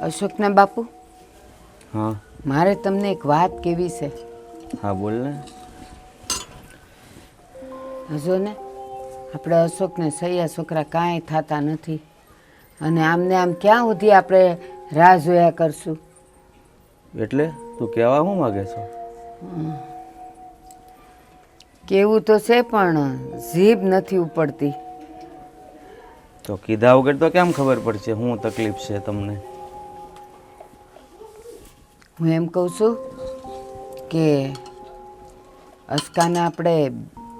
અશોકના બાપુ, હા મારે તમને એક વાત કહેવી છે. હા બોલ ને. હજો ને આપણે અશોકને સૈયા છોકરા કાંઈ થતા નથી, અને આમને આમ ક્યાં સુધી આપણે રાહ જોયા કરશું? એટલે તું કહેવા શું માગે છો? કેવું તો છે પણ જીભ નથી ઉપડતી. તો કીધા વગર તો કેમ ખબર પડશે શું તકલીફ છે તમને? હું એમ કહું છું કે અસ્કાને આપણે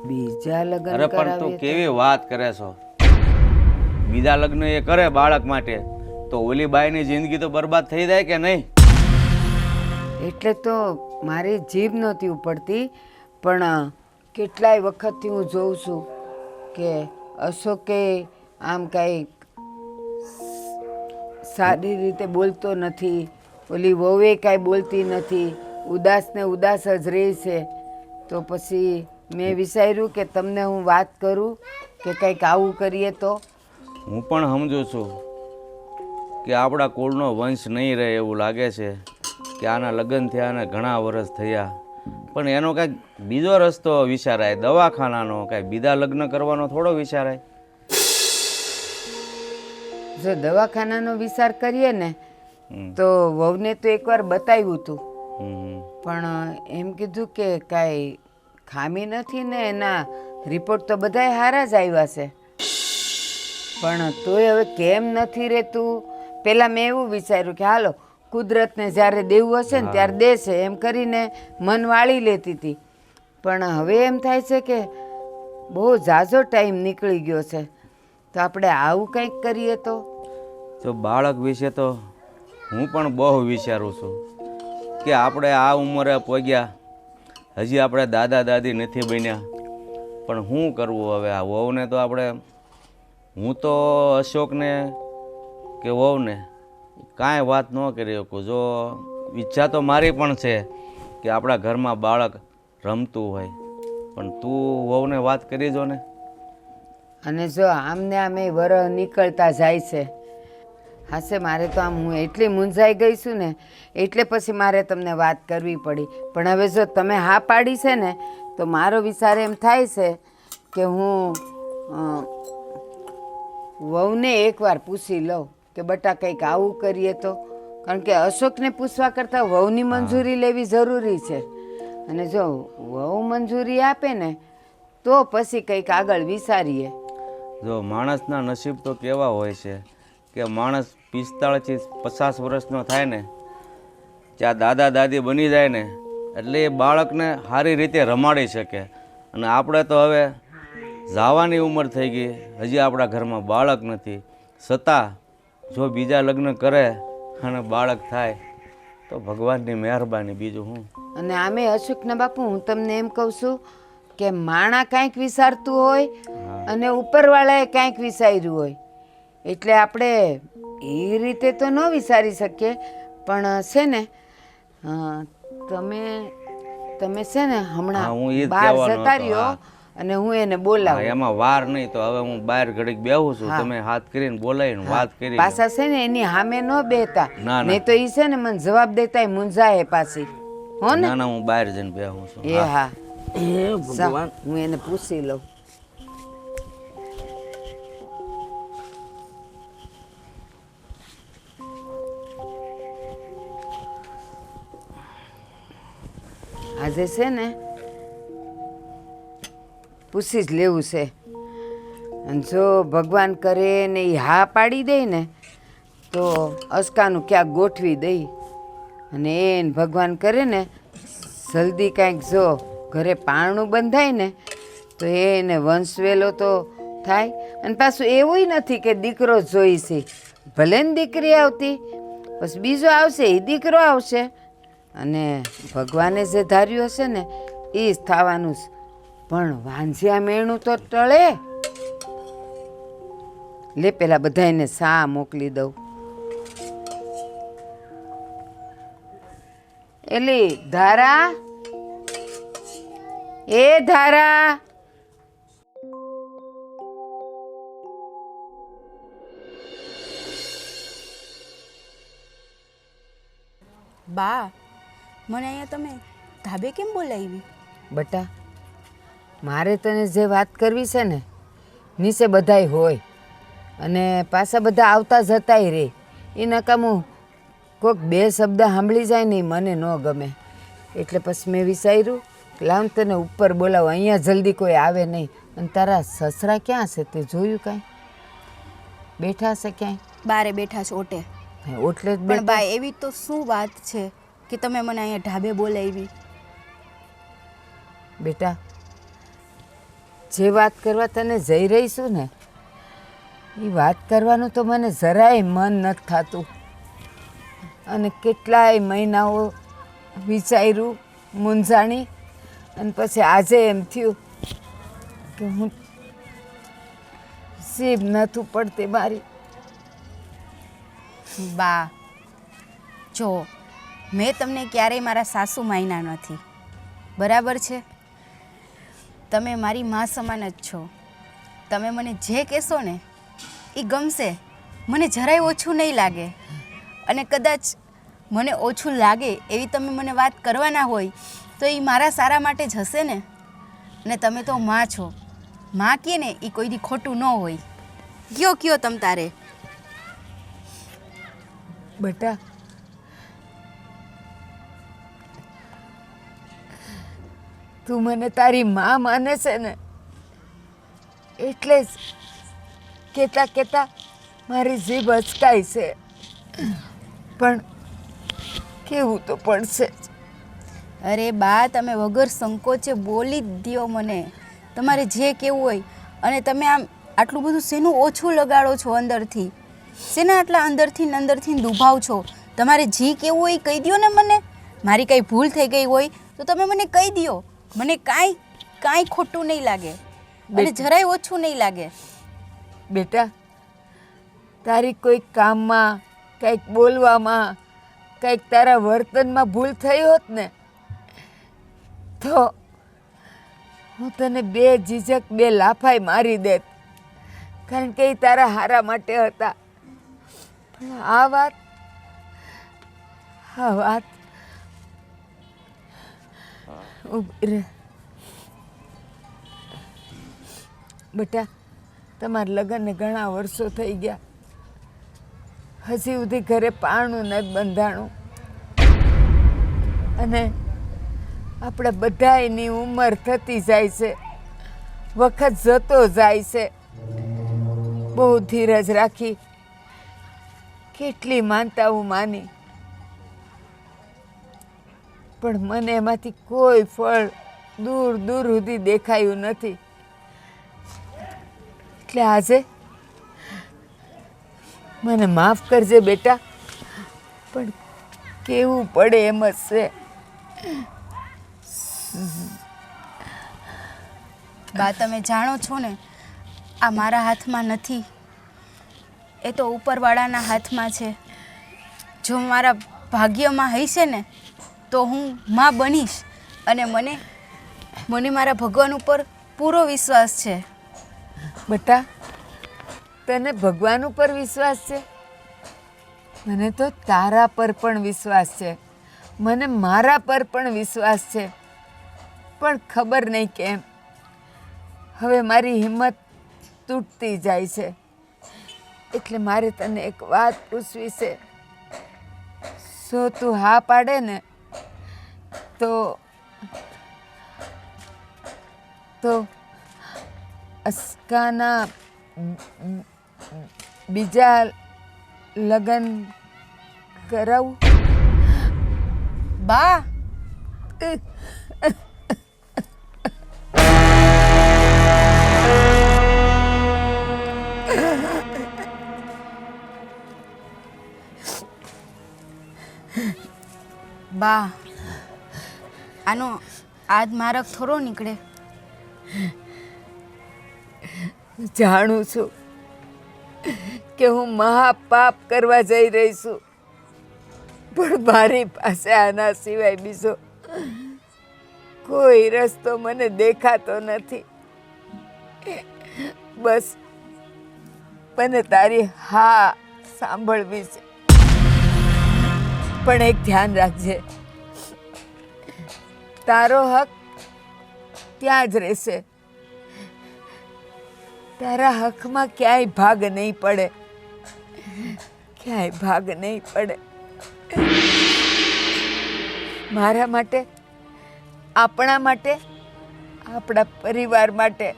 બીજા લગ્ન અરે પણ તું કરાવીએ તો? કેવી વાત કરે છો? બીજા લગ્ન એ કરે બાળક માટે તો ઓલી બાઈની જિંદગી તો બરબાદ થઈ જાય કે નહીં? એટલે તો મારી જીભ નહોતી ઉપડતી, પણ કેટલાય વખતથી હું જોઉં છું કે અશોકે આમ કાંઈ સારી રીતે બોલતો નથી, ઓલી વહુએ કાંઈ બોલતી નથી, ઉદાસ ને ઉદાસ જ રહે છે. તો પછી મેં વિચાર્યું કે તમને હું વાત કરું કે કંઈક આવું કરીએ તો. હું પણ સમજુ છું કે આપણા કુળનો વંશ નહીં રહે એવું લાગે છે, કે આના લગ્ન થયા અને ઘણા વર્ષ થયા, પણ એનો કાંઈક બીજો રસ્તો વિચારાય, દવાખાનાનો. કાંઈ બીજા લગ્ન કરવાનો થોડો વિચારાય? જો દવાખાનાનો વિચાર કરીએ ને તો વહુને તો એકવાર બતાવ્યું હતું, પણ એમ કીધું કે કાંઈ ખામી નથી ને એના રિપોર્ટ તો બધાય સારા જ આવ્યા છે. પણ તોય હવે કેમ નથી રહેતું? પહેલાં મેં એવું વિચાર્યું કે હાલો કુદરતને જ્યારે દેવું હશે ને ત્યારે દેશે એમ કરીને મન વાળી લેતી હતી, પણ હવે એમ થાય છે કે બહુ ઝાઝો ટાઈમ નીકળી ગયો છે, તો આપણે આવું કંઈક કરીએ તો. તો બાળક વિશે તો હું પણ બહુ વિચારું છું કે આપણે આ ઉંમરે પહોંચ્યા, હજી આપણે દાદા દાદી નથી બન્યા, પણ શું કરવું હવે? આ વહુને તો આપણે, હું તો અશોકને કે વહુને કાંઈ વાત ન કરી શકું. જો ઈચ્છા તો મારી પણ છે કે આપણા ઘરમાં બાળક રમતું હોય, પણ તું વહુને વાત કરી જો ને. અને જો આમને આમે વરહ નીકળતા જાય છે. હાશે મારે તો આમ હું એટલી મૂંઝાઈ ગઈ છું ને, એટલે પછી મારે તમને વાત કરવી પડી. પણ હવે જો તમે હા પાડી છે ને, તો મારો વિચાર એમ થાય છે કે હું વહુને એકવાર પૂછી લઉં કે બટા કંઈક આવું કરીએ તો. કારણ કે અશોકને પૂછવા કરતાં વહુની મંજૂરી લેવી જરૂરી છે, અને જો વહુ મંજૂરી આપે ને તો પછી કંઈક આગળ વિચારીએ. જો માણસના નસીબ તો કેવા હોય છે કે માણસ 45 થી 50 વર્ષનો થાય ને ત્યાં દાદા દાદી બની જાય ને એટલે એ બાળકને સારી રીતે રમાડી શકે. અને આપણે તો હવે જવાની ઉંમર થઈ ગઈ, હજી આપણા ઘરમાં બાળક નથી, છતાં જો બીજા લગ્ન કરે અને બાળક થાય તો ભગવાનની મહેરબાની, બીજું શું. અને આમે અશોકના બાપુ, હું તમને એમ કહું છું કે માણા કાંઈક વિચારતું હોય અને ઉપરવાળાએ કાંઈક વિચાર્યું હોય, એટલે આપણે એ રીતે તો ન વિચારી શકીએ. પણ છે ને તમે છે ને હમણાં બહાર જતા રહ્યો અને હું એને બોલાવું. એમાં વાર નહીં તો હવે હું બહાર ઘડીક બેહું છું, તમે હાથ કરીને બોલાવીને વાત કરી. પાછા છે ને એની સામે ન બેતા, નહીં તો ઈ છે ને મને જવાબ દેતા મૂંઝાય પાછી. હો ને? ના ના, હું બહાર જઈને બેહું છું. એ હા, ભગવાન, હું એને પૂછી લઉં. આજે છે ને પૂછી જ લેવું છે, અને જો ભગવાન કરે ને એ હા પાડી દે ને તો અસ્કાનું ક્યાંક ગોઠવી દઈ, અને એને ભગવાન કરે ને જલ્દી કાંઈક જો ઘરે પારણું બંધાય ને તો એને વંશવેલો તો થાય. અને પાછું એવું નથી કે દીકરો જ જોઈશે, ભલે ને દીકરી આવતી, બસ બીજો આવશે એ દીકરો આવશે, અને ભગવાને જે ધાર્યું હશે ને એ જ થવાનું છે. પણ વાંઝિયા મેણું તો ટળે. લે પેલા બધાને સા મોકલી દઉં. એલી ધારા, એ ધારા. બા, મને અહીંયા તમે ધાબે કેમ બોલાવી? બટા, મારે તને જે વાત કરવી છે ને, નીચે બધાય હોય અને પાછા બધા આવતા જતાય રે. એ નકામું કોઈક બે શબ્દ સાંભળી જાય ને ઈ મને ન ગમે. એટલે પછી મેં વિચાર્યું કે લાવ ને તને ઉપર બોલાવો, અહીંયા જલ્દી કોઈ આવે નહીં. અને તારા સસરા ક્યાં છે તે જોયું કાંઈ? બેઠા છે ક્યાંય? બારે બેઠા છો ઓટે. ઓટલે જ પણ બેઠા. બા, એવી તો શું વાત છે કે તમે મને અહીંયા ઢાબે બોલાવી? બેટા, જે વાત કરવા તને જઈ રહી છું ને, એ વાત કરવાનું તો મને જરાય મન નથી થતું. અને કેટલાય મહિનાઓ વિચાર્યું, મૂંઝાણી, અને પછી આજે એમ થયું કે હું જીભ નથી પડતી મારી. બા જો, મેં તમને ક્યારેય મારા સાસુ માયના નથી, બરાબર છે? તમે મારી મા સમાન જ છો. તમે મને જે કહેશો ને એ ગમશે, મને જરાય ઓછું નહીં લાગે. અને કદાચ મને ઓછું લાગે એવી તમે મને વાત કરવાના હોય તો એ મારા સારા માટે જ હશે ને. અને તમે તો માં છો, માં કહે ને એ કોઈ દી ખોટું ન હોય. કયો તમ તારે. બેટા, તું મને તારી માં માને છે ને, એટલે જ કહેતા કહેતા મારી જીભ અચકાય છે. પણ કેવું તો પડશે જ. અરે બા, તમે વગર સંકોચે બોલી જ દ્યો મને, તમારે જે કહેવું હોય. અને તમે આમ આટલું બધું શેનું ઓછું લગાડો છો અંદરથી? શેના આટલા અંદરથી દુભાવ છો? તમારે જે કહેવું હોય એ કહી દ્યો ને મને. મારી કાંઈ ભૂલ થઈ ગઈ હોય તો તમે મને કહી દ્યો. મને કાંઈ ખોટું નહીં લાગે અને જરાય ઓછું નહીં લાગે. બેટા, તારી કોઈ કામમાં, કંઈક બોલવામાં, કંઈક તારા વર્તનમાં ભૂલ થઈ હોત ને તો હું તને બે ઝીઝક બે લાફાઈ મારી દેત, કારણ કે એ તારા હારા માટે હતા. પણ આ વાત ઊભી રહે. બેટા, તમારા લગ્નને ઘણા વર્ષો થઈ ગયા, હજી સુધી ઘરે પારણું નથી બંધાણું. અને આપણે બધાયની ઉંમર થતી જાય છે, વખત જતો જાય છે. બહુ ધીરજ રાખી, કેટલી માનતાઓ માની, પણ મને એમાંથી કોઈ ફળ દૂર દૂર સુધી દેખાયું નથી. એટલે આજે મને માફ કરજે બેટા, પણ કેવું પડે એમ જ છે. બા, તમે જાણો છો ને, આ મારા હાથમાં નથી, એ તો ઉપરવાળાના હાથમાં છે. જો મારા ભાગ્યમાં હશે ને તો હું માં બનીશ. અને મને મારા ભગવાન ઉપર પૂરો વિશ્વાસ છે. બેટા, તને ભગવાન ઉપર વિશ્વાસ છે? મને તો તારા પર પણ વિશ્વાસ છે, મને મારા પર પણ વિશ્વાસ છે. પણ ખબર નહીં કેમ હવે મારી હિંમત તૂટતી જાય છે. એટલે મારે તને એક વાત પૂછવી છે. જો તું હા પાડે ને તો અસ્કાના બીજા લગ્ન કરાવું. બા, બા, આનો આજ મારક થોડો નીકળે. જાણું છું કે હું મહાપાપ કરવા જઈ રહી છું, પણ મારી પાસે આના સિવાય બીજો કોઈ રસ્તો મને દેખાતો નથી. બસ મને તારી હા સાંભળવી છે. પણ એક ધ્યાન રાખજે, તારો હક ત્યાં જ રહેશે. તારા હકમાં ક્યાંય ભાગ નહીં પડે, ક્યાંય ભાગ નહીં પડે. મારા માટે, આપણા માટે, આપણા પરિવાર માટે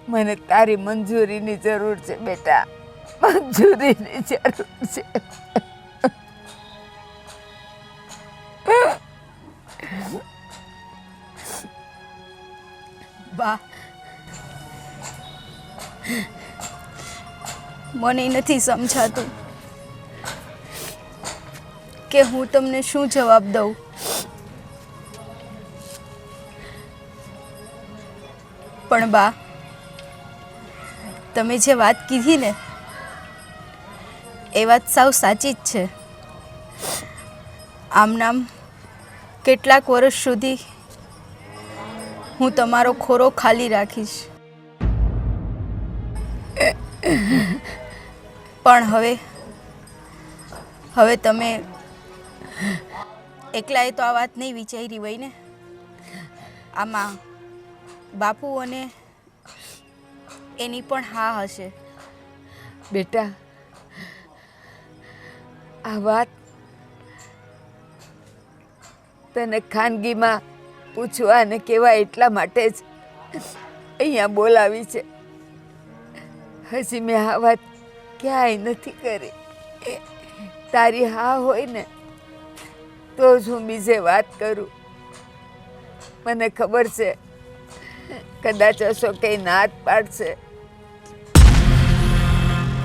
મને તારી મંજૂરીની જરૂર છે બેટા, મંજૂરીની જરૂર છે. બા, મને નથી સમજાતું કે હું તમને શું જવાબ દઉં. પણ બા, તમે જે વાત કીધી ને એ વાત સાવ સાચી જ છે. આમ નામ કેટલાક વર્ષ સુધી હું તમારો ખોરો ખાલી રાખીશ, પણ હવે તમે એકલાએ તો આ વાત નહીં વિચારી હોય ને. આમાં બાપુ અને એની પણ હા હશે. બેટા, આ વાત તને ખાનગીમાં પૂછવા અને કહેવા એટલા માટે જ અહીંયા બોલાવી છે. હજી મેં આ વાત ક્યાંય નથી કરી. તારી હા હોય ને તો જ હું બીજે વાત કરું. મને ખબર છે કદાચ અશોક કઈ નાત પાડશે,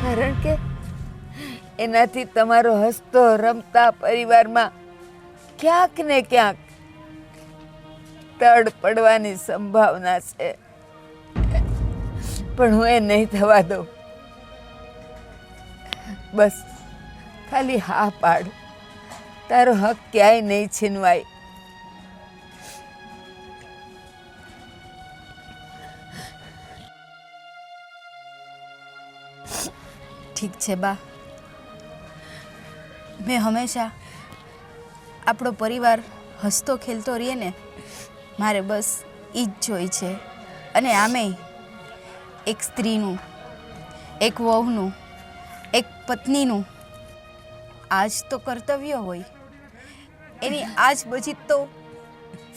કારણ કે એનાથી તમારો હસતો રમતા પરિવારમાં ક્યાંક ને ક્યાંક તડ પડવાની સંભાવના છે. પણ હું એ નહીં થવા દઉં. બસ ખાલી હા પાડ, તારો હક ક્યાંય નહીં છીનવાય. ઠીક છે બા, મેં હંમેશા આપણો પરિવાર હસતો ખેલતો રહે ને, મારે બસ એ જ જોઈ છે. અને આમેય એક સ્ત્રીનું, એક વહુનું, એક પત્નીનું આજ તો કર્તવ્ય હોય, એની આજ બધી તો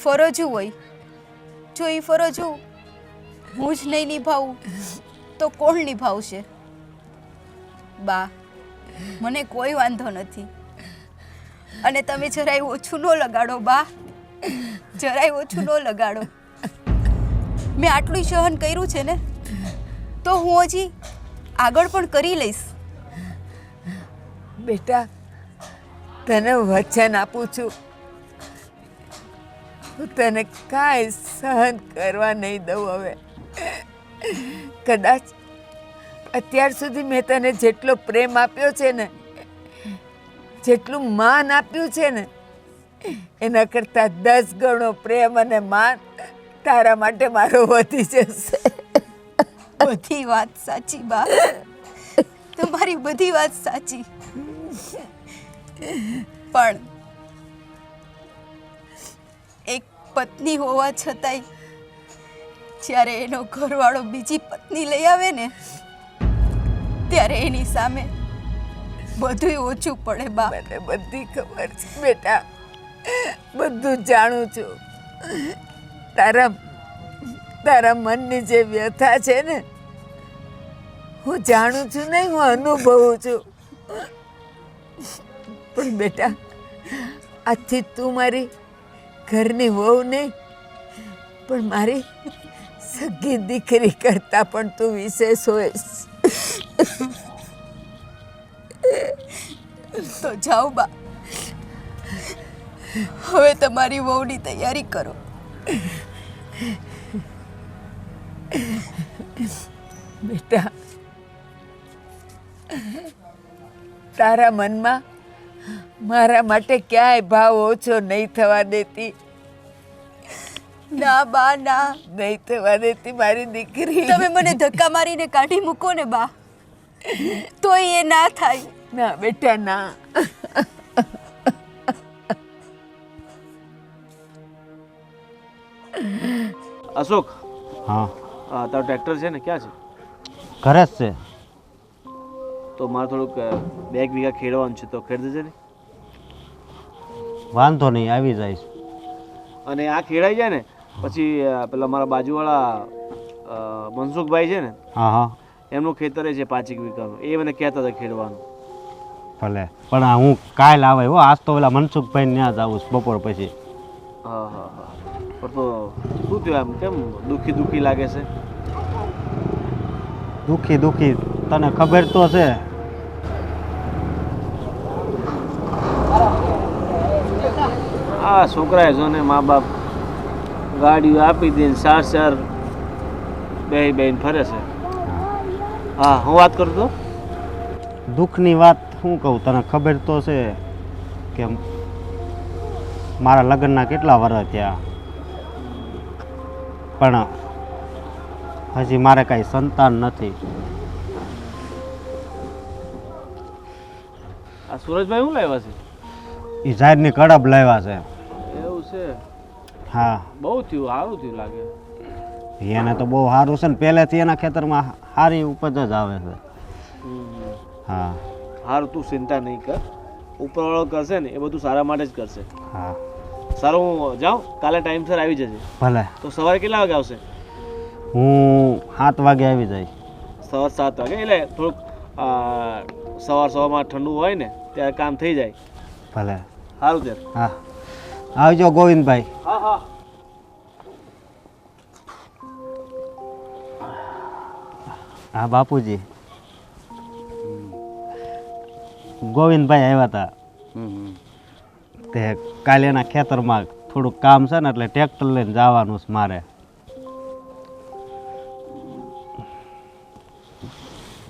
ફરજો હોય. જો એ ફરજો હું જ નહીં નિભાવું તો કોણ નિભાવશે? બા, મને કોઈ વાંધો નથી. અને તમે જરાય ઓછું ન લગાડો બા, જરાય ઓછું ન લગાડો. મેં આટલું સહન કર્યું છે ને, તો હું હજી આગળ પણ કરી લઈશ. બેટા, તને વચન આપું છું, હું તને કાંઈ સહન કરવા નહીં દઉં. હવે કદાચ અત્યાર સુધી મેં તને જેટલો પ્રેમ આપ્યો છે ને, જેટલું માન આપ્યું છે ને, એના કરતાં 10 ગણો પ્રેમ અને માન તારા માટે મારો વધી જશે. બધી વાત સાચી બા, તમારી બધી વાત સાચી. પણ એક પત્ની હોવા છતાંય જ્યારે એનો ઘરવાળો બીજી પત્ની લઈ આવે ને, ત્યારે એની સામે બધુંય ઓછું પડે બા. મને બધી ખબર છે બેટા, બધું જાણું છું. તારા મનની જે વ્યથા છે ને, હું જાણું છું ને, હું અનુભવું છું. પણ બેટા, આજથી તું મારી ઘરની વહુ નહીં, પણ મારી સગી દીકરી કરતાં પણ તું વિશેષ હોઈશ. તો જાઓ બા, હવે તમારી વહુની તૈયારી કરો. બેટા, તારા મનમાં મારા માટે ક્યાંય ભાવ ઓછો નહીં થવા દેતી. ના બા ના, નહીં થવા દેતી મારી દીકરી. તમે મને ધક્કા મારીને કાઢી મૂકો ને બા, તોય એ ના થાય. ના બેટા ના. અશોક, હા તારો ટ્રેક્ટર છે ને ક્યાં છે? ઘરે જ છે. તો મારે થોડુંક 2 વીઘા ખેડવાનું છે, તો ખેડ દેજે ને. વાંધો નહીં, આવી જઈશ. અને આ ખેડાઈ જાય ને પછી પેલા મારા બાજુવાળા મનસુખભાઈ છે ને, હા હા એમનું ખેતર છે 5 વીઘાનું, એ મને કહેતા હતા ખેડવાનું. ભલે, પણ આ હું કાલ આવે હો. આજ તો પેલા મનસુખભાઈ ત્યાં જ આવું છું બપોર પછી. હા હા હા. પણ તો શું થયું, આમ કેમ દુઃખી દુઃખી લાગે છે? દુઃખી દુઃખી તને ખબર તો છે. આ છોકરાએ જો ને મા બાપ ગાડીઓ આપી દઈને સાર બેન ફરે છે. હા, હું વાત કરું તો દુઃખની વાત શું કહું, તને ખબર તો છે કે મારા લગ્નના કેટલા વર્ષ થયા, પણ હજી મારે કાંઈ સંતાન નથી. આ સુરજભાઈ શું લાવ્યા છે? એ ઝાડની કડબ લાવ્યા છે. એવું છે? હા, બહુ થયું, સારું થયું લાગે. એને તો બહુ સારું છે ને, પહેલેથી એના ખેતરમાં સારી ઉપજ જ આવે છે. હા સારું, તું ચિંતા નહીં કર, ઉપરવાળો કરશે ને એ બધું સારા માટે જ કરશે. હા સારું, હું જાઉં, કાલે ટાઈમસર આવી જજે. ભલે. તો સવારે કેટલા વાગે આવશે? હું 7 વાગે આવી જઈશ. સવાર 7 વાગે, એટલે થોડુંક સવારમાં ઠંડુ હોય ને ત્યારે કામ થઈ જાય. ભલે. સારું ત્યારે. હા, આવજો ગોવિંદભાઈ. હા હા. હા બાપુજી, ગોવિંદભાઈ આવ્યા હતા. તે કાલે એના ખેતરમાં થોડુંક કામ છે ને, એટલે ટ્રેક્ટર લઈને જવાનું છે મારે.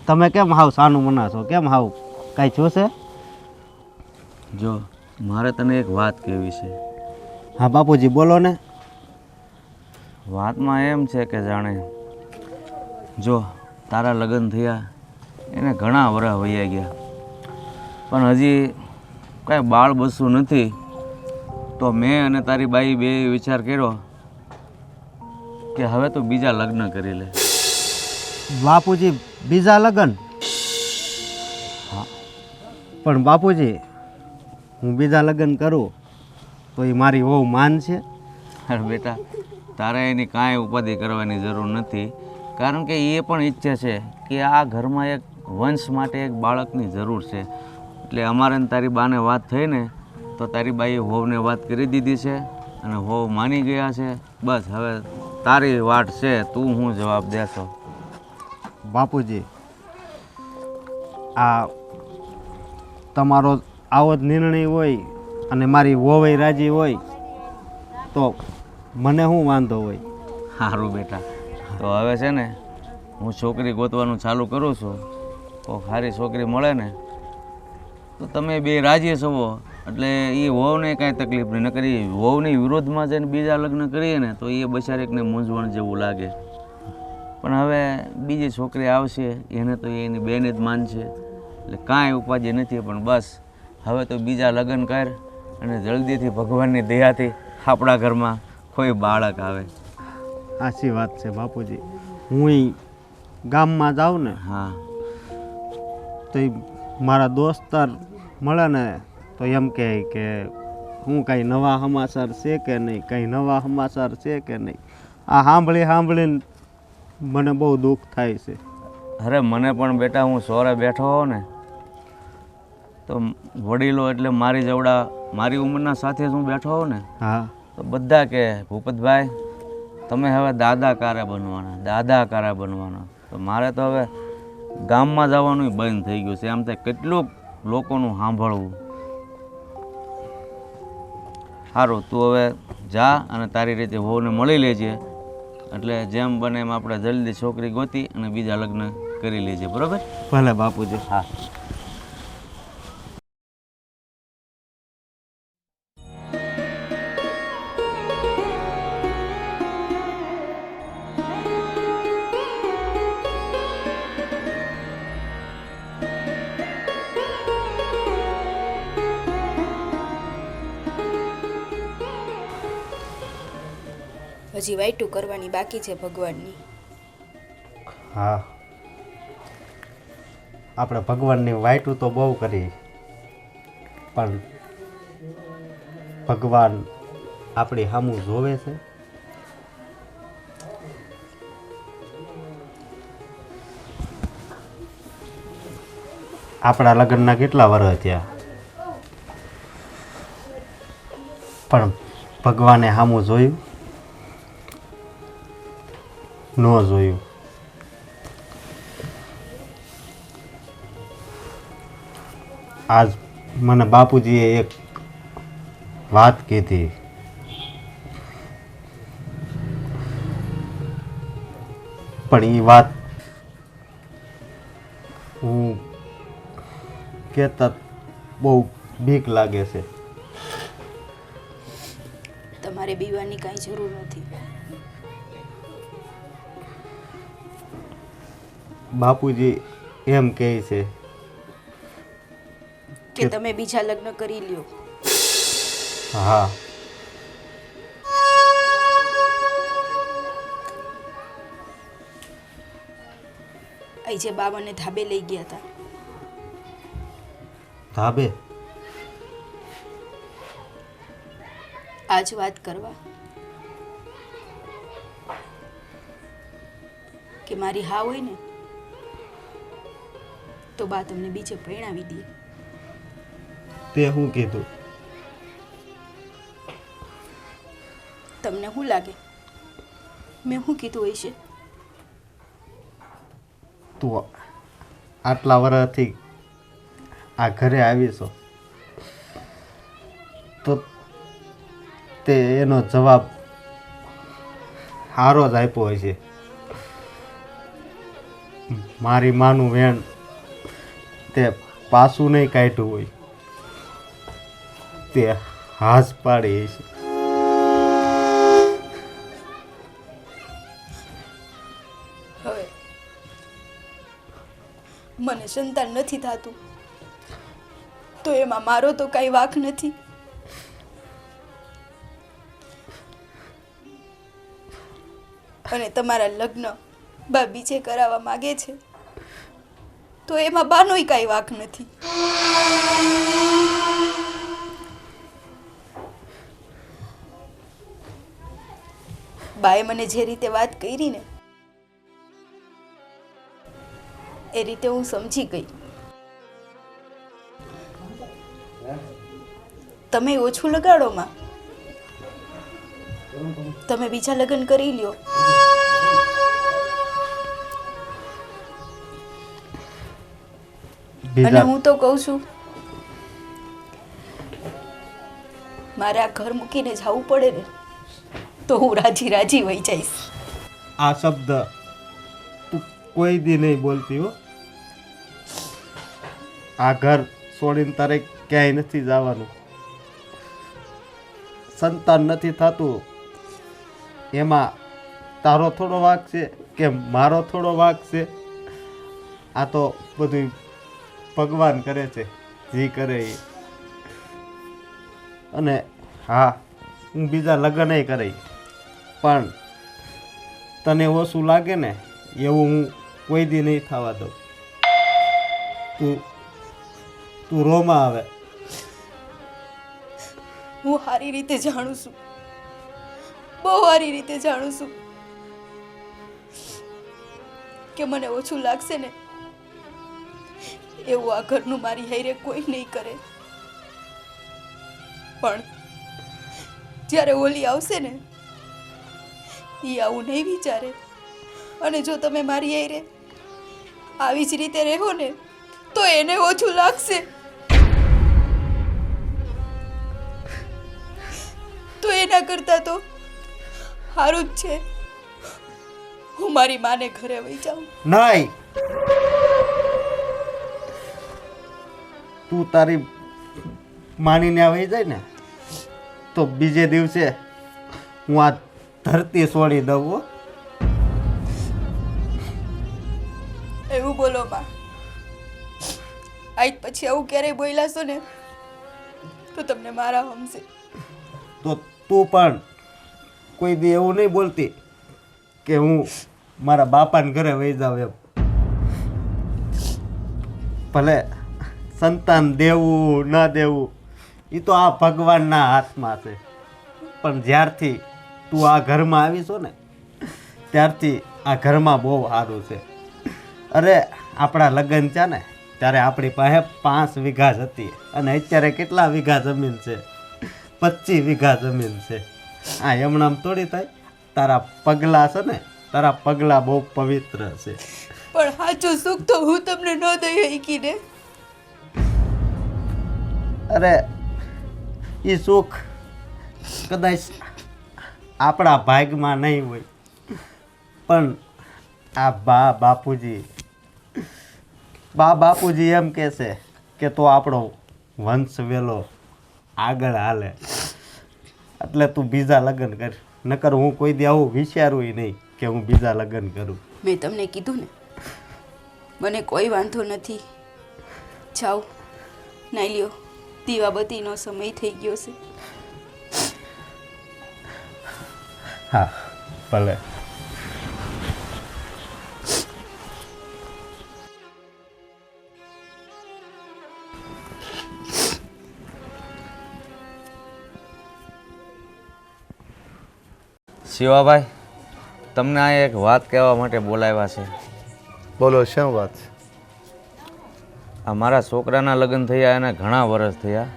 તમે કેમ હાવ સાનું મના છો? કેમ હાવ કાંઈ જોશે? જો મારે તને એક વાત કહેવી છે. હા બાપુજી, બોલો ને. વાતમાં એમ છે કે જાણે જો તારા લગ્ન થયા એને ઘણા વર્ષ વહ્યા ગયા, પણ હજી કાંઈ બાળ બસું નથી. તો મેં અને તારી બાઈ બે વિચાર કર્યો કે હવે તો બીજા લગ્ન કરી લે. બાપુજી, બીજા લગ્ન? હા, પણ બાપુજી હું બીજા લગ્ન કરું તો એ મારી વહુ માનશે? અરે બેટા, તારે એની કાંઈ ઉપાધિ કરવાની જરૂર નથી, કારણ કે એ પણ ઈચ્છે છે કે આ ઘરમાં એક વંશ માટે એક બાળકની જરૂર છે. એટલે અમારે ને તારી બાને વાત થઈ ને, તો તારી બાઈએ વહુને વાત કરી દીધી છે અને વહુ માની ગયા છે. બસ હવે તારી વાટ છે, તું હું જવાબ દેશો. બાપુજી, આ તમારો આવો જ નિર્ણય હોય અને મારી વહુય રાજી હોય તો મને શું વાંધો હોય? સારું બેટા, તો હવે છે ને હું છોકરી ગોતવાનું ચાલુ કરું છું. તો સારી છોકરી મળે ને તો તમે બે રાજી છો, એટલે એ વહુને કાંઈ તકલીફ નહીં. ન કરી વહુની વિરોધમાં જઈને બીજા લગ્ન કરીએ ને તો એ બચારીકને મૂંઝવણ જેવું લાગે. પણ હવે બીજી છોકરી આવશે એને તો એની બેન જ માનશે, એટલે કાંઈ ઉપાધિ નથી. પણ બસ હવે તો બીજા લગ્ન કર અને જલ્દીથી ભગવાનની દયાથી આપણા ઘરમાં કોઈ બાળક આવે. સાચી વાત છે બાપુજી. હું ગામમાં જાઉં ને હા, તો ઈ મારા દોસ્તાર મળે ને તો એમ કહે કે હું કાંઈ નવા સમાચાર છે કે નહીં, કાંઈ નવા સમાચાર છે કે નહીં. આ સાંભળીને મને બહુ દુઃખ થાય છે. અરે મને પણ બેટા, હું સોરે બેઠો હોઉં ને તો વડીલો એટલે મારી જવડા મારી ઉંમરના સાથે હું બેઠો હોઉં ને હા, તો બધા કે ભૂપતભાઈ તમે હવે દાદા કારા બનવાના. તો મારે તો હવે ગામમાં જવાનું બંધ થઈ ગયું છે. આમ થાય કેટલુંક લોકોનું સાંભળવું. સારું, તું હવે જા અને તારી રીતે વહુને મળી લેજે, એટલે જેમ બને એમ આપણે જલ્દી છોકરી ગોતી અને બીજા લગ્ન કરી લેજે. બરાબર? ભલે બાપુજી. હા. હજી વાઈટું કરવાની બાકી છે ભગવાનની. હા, આપણે ભગવાનની વાઈટું તો બહુ કરી, પણ ભગવાન આપણી સામું જોવે છે. આપણા લગ્નના કેટલા વર્ષ થયા, પણ ભગવાને સામું જોયું? ન જોયું. આજ મને બાપુજીએ એક વાત કીધી, પણ એ વાત હું કહેતા બહુ બીક લાગે છે. તમારે બીવાની કાંઈ જરૂર નથી. બાપુજી એમ કહે છે કે તમે બીજા લગ્ન કરી લ્યો. હા, અહીં જે બાબાને ધાબે લઈ ગયા હતા, ધાબે? આજ વાત કરવા કે મારી હા હોય ને તો બા તમને બીજે પરણાવી દે. તે શું કીધું? તમને શું લાગે મેં શું કીધું હશે? તું આટલા વર્ષથી આ ઘરે આવીશો તો તે એનો જવાબ સારો જ આપ્યો હશે. મારી માનું વેણ તે પાછું નહીં કાઢ્યું હોય, તે હાશ પાડી હશે. હવે મને સંતાન નથી થતું તો એમાં મારો તો કાંઈ વાંક નથી. અને તમારા લગ્ન બા બીજે કરાવવા માંગે છે તો એમાં બાનોય કાંઈ વાંક નથી. બાએ મને જે રીતે વાત કરી ને એ રીતે હું સમજી ગઈ. તમે ઓછું લગાડો માં, તમે બીજા લગ્ન કરી લ્યો. અને હું તો કહું છું મારે આ ઘર મૂકીને જવું પડે ને તો હું રાજી રાજી વહી જઈશ. આ શબ્દ તું કોઈ દી નહીં બોલતી હો. આ ઘર છોડીને તારે ક્યાંય નથી જવાનું. સંતાન નથી થતું એમાં તારો થોડો વાંક છે કે મારો થોડો વાંક છે? આ તો બધું ભગવાન કરે છે, જે કરે એ. અને હા, હું બીજા લગ્ન કરે, પણ તને ઓછું લાગે ને એવું હું કોઈ દી નહીં થવા દઉં. તું રોમાં આવે. હું સારી રીતે જાણું છું, બહુ સારી રીતે જાણું છું કે મને ઓછું લાગશે ને એવું આ ઘરનું મારી હારે કોઈ નહીં કરે. પણ જ્યારે ઓલી આવશે ને એ આવું નહીં વિચારે. અને જો તમે મારી હારે આવી જ રીતે રહો ને તો એને ઓછું લાગશે. તો એના કરતા તો સારું જ છે હું મારી માને ઘરે વહી જાઉં. નહીં, તું તારી માનીને આવી જાય ને તો બીજે દિવસે હું આ ધરતી છોડી દઉં હો. એવું બોલો માં. આજ પછી આવું ક્યારેય બોલાશો ને તો તમને મારા હમશે. તો તું પણ કોઈ દી એવું નહીં બોલતી કે હું મારા બાપાને ઘરે વહી જાઉં એમ. ભલે સંતાન દેવું ન દેવું એ તો આ ભગવાનના હાથમાં છે, પણ જ્યારથી તું આ ઘરમાં આવી છો ને ત્યારથી આ ઘરમાં બહુ સારું છે. અરે આપણા લગ્ન છે ને ત્યારે આપણી પાસે 5 વીઘા જ હતી અને અત્યારે કેટલા વીઘા જમીન છે? 25 વીઘા જમીન છે. આ એમણામ થોડી થાય. તારા પગલાં છે ને, તારા પગલાં બહુ પવિત્ર છે. પણ સાચું સુખ તો હું તમને ન દઈ શકી ને. અરે એ સુખ કદાચ આપણા ભાગમાં નહીં હોય, પણ આ બાપુજી એમ કહેશે કે તો આપણો વંશ વેલો આગળ હાલે, એટલે તું બીજા લગ્ન કર. નકર હું કોઈ દી આવું વિચારું નહીં કે હું બીજા લગ્ન કરું. મેં તમને કીધું ને, મને કોઈ વાંધો નથી. જાઓ નાઈ લ્યો, દીવાબત્તીનો સમય થઈ ગયો છે. હા ભલે. શિવાભાઈ, તમને આ એક વાત કહેવા માટે બોલાવ્યા છે. બોલો, શું વાત છે? આ મારા છોકરાના લગ્ન થયા એને ઘણા વર્ષ થયા,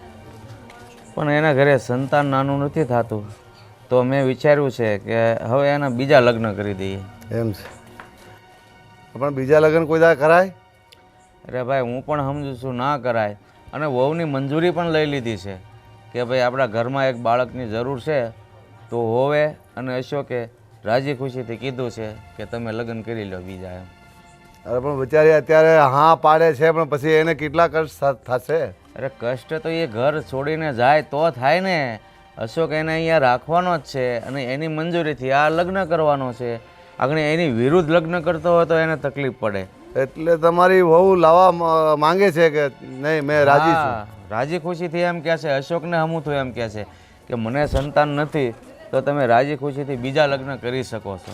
પણ એના ઘરે સંતાન નાનું નથી થતું, તો મેં વિચાર્યું છે કે હવે એના બીજા લગ્ન કરી દઈએ. એમ છે? પણ બીજા લગ્ન કોઈ દાડે કરાય? અરે ભાઈ, હું પણ સમજુ છું ના કરાય, અને વહુની મંજૂરી પણ લઈ લીધી છે કે ભાઈ આપણા ઘરમાં એક બાળકની જરૂર છે, તો હોવે અને અશોકે રાજી ખુશીથી કીધું છે કે તમે લગ્ન કરી લો બીજા એમ. અરે પણ બિચારી અત્યારે હા પાડે છે, પણ પછી એને કેટલા કષ્ટ થશે? અરે કષ્ટ તો એ ઘર છોડીને જાય તો થાય ને. અશોક એને અહીંયા રાખવાનો જ છે અને એની મંજૂરીથી આ લગ્ન કરવાનો છે. આગળ એની વિરુદ્ધ લગ્ન કરતો હોય તો એને તકલીફ પડે. એટલે તમારી વહુ લાવવા માંગે છે કે નહીં? મેં રાજી છું. હા, રાજી ખુશીથી એમ કહે છે. અશોકને હમું થયું એમ કહે છે કે મને સંતાન નથી, તો તમે રાજી ખુશીથી બીજા લગ્ન કરી શકો છો.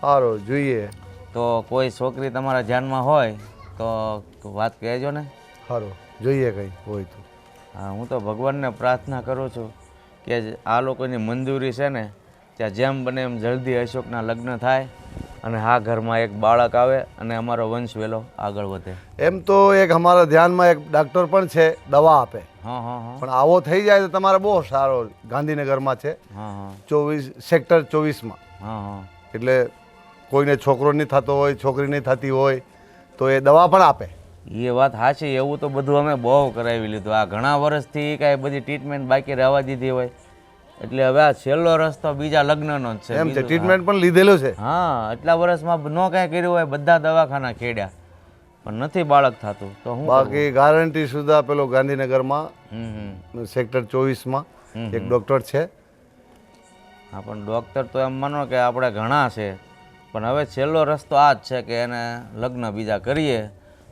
સારું, જોઈએ. તો કોઈ છોકરી તમારા ધ્યાનમાં હોય તો વાત કહેજો ને. સારું, જોઈએ કંઈ હોય તો. હા, હું તો ભગવાનને પ્રાર્થના કરું છું કે આ લોકોની મંજૂરી છે ને ત્યાં જેમ બને એમ જલ્દી અશોકના લગ્ન થાય અને આ ઘરમાં એક બાળક આવે અને અમારો વંશ વેલો આગળ વધે. એમ તો એક અમારા ધ્યાનમાં એક ડાક્ટર પણ છે, દવા આપે. હા હા હા પણ આવો થઈ જાય તો તમારે બહુ સારો. ગાંધીનગરમાં છે, હા હા 24 સેક્ટર 24માં. હા હા એટલે કોઈને છોકરો નહીં થતો હોય, છોકરી નહીં થતી હોય તો એ દવા પણ આપે. એ વાત સાચી. એવું તો બધું અમે બહુ કરાવી લીધું. આ ઘણા વર્ષથી કાંઈ બધી ટ્રીટમેન્ટ બાકી રહેવા દીધી હોય, એટલે હવે આ છેલ્લો રસ્તો બીજા લગ્નનો જ છે. એમ છે? ટ્રીટમેન્ટ પણ લીધેલું છે? હા, એટલા વર્ષમાં ન કાંઈ કર્યું હોય, બધા દવાખાના ખેડ્યા, પણ નથી બાળક થતું. તો હું બાકી ગારંટી સુધા પેલો ગાંધીનગરમાં હમ સેક્ટર 24માં એક ડૉક્ટર છે. હા, પણ ડૉક્ટર તો એમ માનો કે આપણે ઘણા છે, પણ હવે છેલ્લો રસ્તો આ જ છે કે એને લગ્ન બીજા કરીએ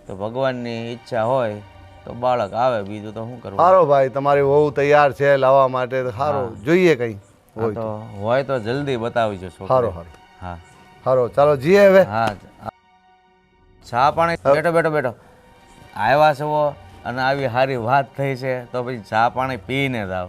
તો ભગવાનની ઈચ્છા હોય તો બાળક આવે, બીજું તો શું કરવું. સારો ભાઈ, તમારી વહુ તૈયાર છે લાવવા માટે. સારું, જોઈએ કંઈ હા, હોય તો તો. હોય તો જલ્દી બતાવજો છોકરી. સારું સારું હા સારું, ચાલો જઈએ હવે. હા. ચા પાણી? બેઠો બેઠો બેઠો આવ્યા છો અને આવી સારી વાત થઈ છે તો પછી ચા પાણી પીને જ આવ.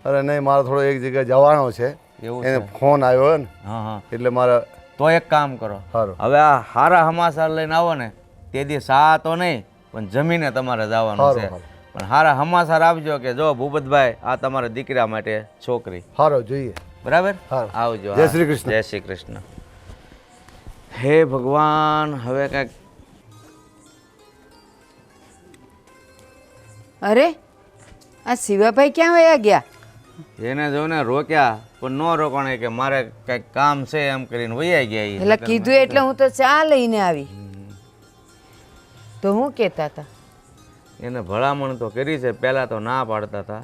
અરે નહીં, મારે થોડો એક જગ્યાએ જવાનો છે. એવું એને છે? ફોન આવ્યો ને હા હા, એટલે મારે. તો એક કામ કરો, સારું. હવે આ હારા સમાચાર લઈને આવો ને તે દી સા તો નહીં પણ જમીને તમારે જવાનું સારું છે. સારું પણ હારા સમાચાર આપજો કે જો ભૂપતભાઈ આ તમારા દીકરા માટે છોકરી. સારું, જોઈએ. બરાબર, સારું. આવજો. જય હા. શ્રી કૃષ્ણ. જય શ્રી કૃષ્ણ. હે ભગવાન, હવે કાંઈક. અરે આ શિવાભાઈ ક્યાં વયા ગયા? એને જોને રોક્યા પણ ન રોકાણે કે મારે કંઈક કામ છે એમ કરીને વૈયા ગયા ઈ. એટલે કીધું એટલે હું તો ચા લઈને આવી. તો હું કહેતા હતા? એને ભલામણ તો કરી છે, પહેલાં તો ના પાડતા હતા,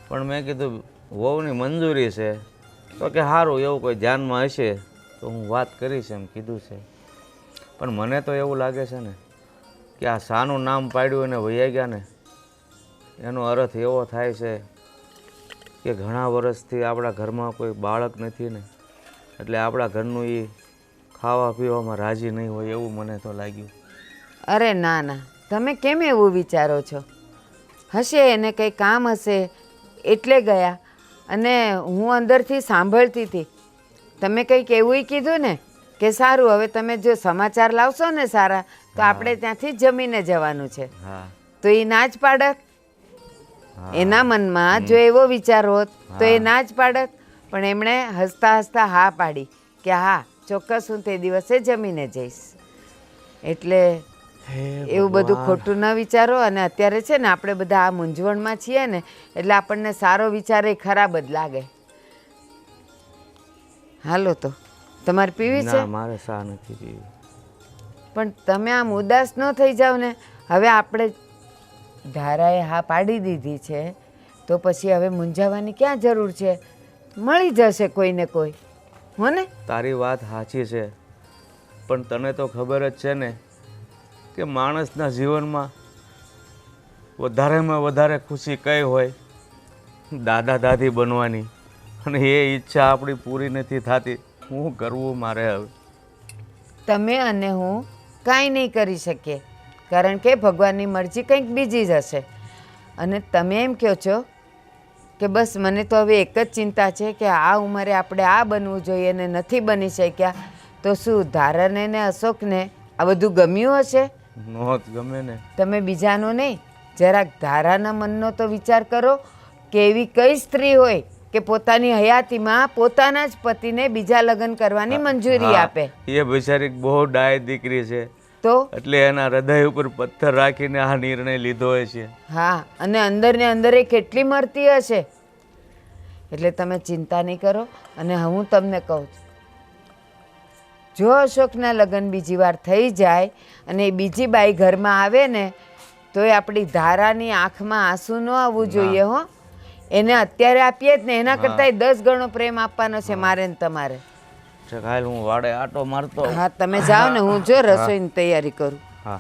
પણ મેં કીધું વહુની મંજૂરી છે તો કે સારું, એવું કોઈ ધ્યાનમાં હશે તો હું વાત કરીશ એમ કીધું છે. પણ મને તો એવું લાગે છે ને કે આ શાનું નામ પાડ્યું અને વૈયા ગયા ને એનો અર્થ એવો થાય છે કે ઘણા વર્ષથી આપણા ઘરમાં કોઈ બાળક નથી ને, એટલે આપણા ઘરનું એ ખાવા પીવામાં રાજી નહીં હોય એવું મને તો લાગ્યું. અરે ના ના, તમે કેમ એવું વિચારો છો? હશે એને કંઈ કામ હશે એટલે ગયા. અને હું અંદરથી સાંભળતી હતી, તમે કંઈક એવું કીધું ને કે સારું હવે તમે જો સમાચાર લાવશો ને સારા તો આપણે ત્યાંથી જ જમીને જવાનું છે. હા તો એ ના જ પાડત. એના મનમાં જો એવો વિચાર હોત તો એ ના જ પાડત. પણ એમણે હસતા હસતા હા પાડી કે હા ચોક્કસ હું તે દિવસે જમીને જઈશ. એટલે એવું બધું ખોટું ન વિચારો. અને અત્યારે છે ને આપણે બધા આ મૂંઝવણમાં છીએ ને એટલે આપણને સારો વિચાર એ ખરાબ જ લાગે. હાલો તો તમારે પીવી છે? ના, મારે શા નથી પીવી. પણ તમે આમ ઉદાસ ન થઈ જાઓ ને. હવે આપણે ધારાએ હા પાડી દીધી છે તો પછી હવે મૂંઝાવાની ક્યાં જરૂર છે? મળી જશે કોઈને કોઈ, હો ને? તારી વાત સાચી છે, પણ તને તો ખબર જ છે ને કે માણસના જીવનમાં વધારેમાં વધારે ખુશી કઈ હોય? દાદા દાદી બનવાની. અને એ ઈચ્છા આપણી પૂરી નથી થતી. શું કરવું મારે હવે? તમે અને હું કાંઈ નહીં કરી શકીએ, કારણ કે ભગવાનની મરજી કંઈક બીજી જ હશે. અને તમે એમ કહો છો કે બસ મને તો હવે એક જ ચિંતા છે કે આ ઉંમરે આપણે આ બનવું જોઈએ ને નથી બની શક્યા, તો શું ધારાને ને અશોકને આ બધું ગમ્યું હશે? નહોત ગમે ને. તમે બીજાનું નહીં, જરાક ધારાના મનનો તો વિચાર કરો કે એવી કઈ સ્ત્રી હોય કે પોતાની હયાતીમાં પોતાના જ પતિને બીજા લગ્ન કરવાની મંજૂરી આપે? એ બિચારી બહુ ડાય દીકરી છે, તો એટલે એના હૃદય ઉપર પથ્થર રાખીને આ નિર્ણય લીધો હોય છે. હા, અને અંદર ને અંદર એ કેટલી મરતી હશે. એટલે તમે ચિંતા નહીં કરો. અને હું તમને કહું છું, જો અશોકના લગ્ન બીજી વાર થઈ જાય અને એ બીજી બાઈ ઘરમાં આવે ને તો એ આપણી ધારાની આંખમાં આંસુ ન આવવું જોઈએ. હો, એને અત્યારે આપીએ જ ને એના કરતાં 10 ગણો પ્રેમ આપવાનો છે મારે ને તમારે. કાલ હું વાડે આટો મારતો. હા, તમે જાઓ ને, હું જો રસોઈની તૈયારી કરું. હા.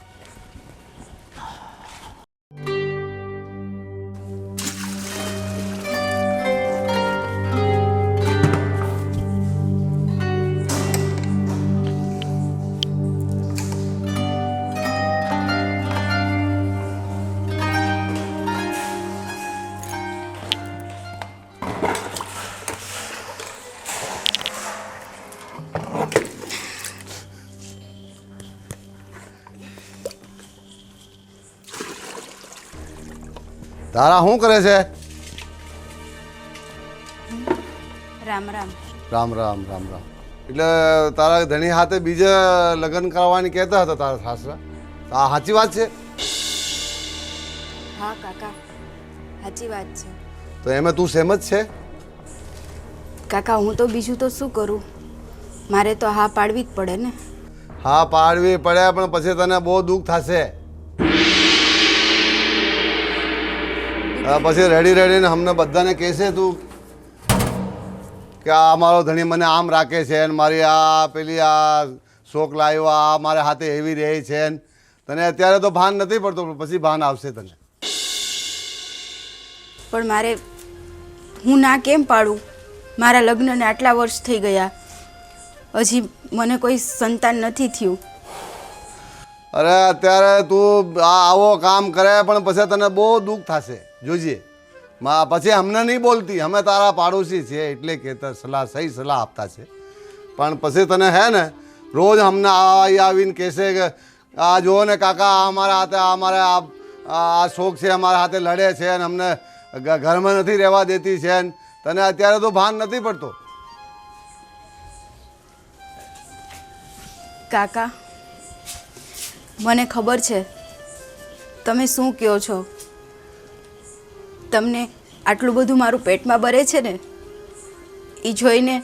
તારા શું કરે છે? રામ રામ. રામ રામ રામ રામ. એટલે તારા ધણી હાથે બીજા લગ્ન કરવાની કહેતા હતા તારા સાસરા? આ સાચી વાત છે? હા કાકા, સાચી વાત છે. તો એમાં તું સહેમત છે? કાકા હું તો બીજું તો શું કરું, મારે તો હા પાડવી જ પડે ને. હા પાડવી પડે, પણ પછી તને બહુ દુઃખ થશે. પછી રેડી રેડીને અમને બધાને કહેશે તું કે આ મારો ધણી મને આમ રાખે છે ને મારી આ પેલી આ શોખ લાવ્યો આ મારા હાથે એવી રહે છે ને. તને અત્યારે તો ભાન નથી પડતું, પછી ભાન આવશે તને. પણ મારે હું ના કેમ પાડું? મારા લગ્નને આટલા વર્ષ થઈ ગયા, હજી મને કોઈ સંતાન નથી થયું. અરે અત્યારે તું આવો કામ કરે પણ પછી તને બહુ દુઃખ થશે, જોજે. પછી અમને નહીં બોલતી, અમે તારા પાડોશી છીએ એટલે કે સલાહ સહી સલાહ આપતા છે. પણ પછી તને હે ને રોજ અમને આવીને કહેશે કે આ જુઓ ને કાકા અમારા હાથે અમારે આ શોખ છે, અમારા હાથે લડે છે અને અમને ઘરમાં નથી રહેવા દેતી છે. તને અત્યારે તો ભાન નથી પડતો. કાકા મને ખબર છે તમે શું કહો છો. તમને આટલું બધું મારું પેટમાં બરે છે ને, એ જોઈને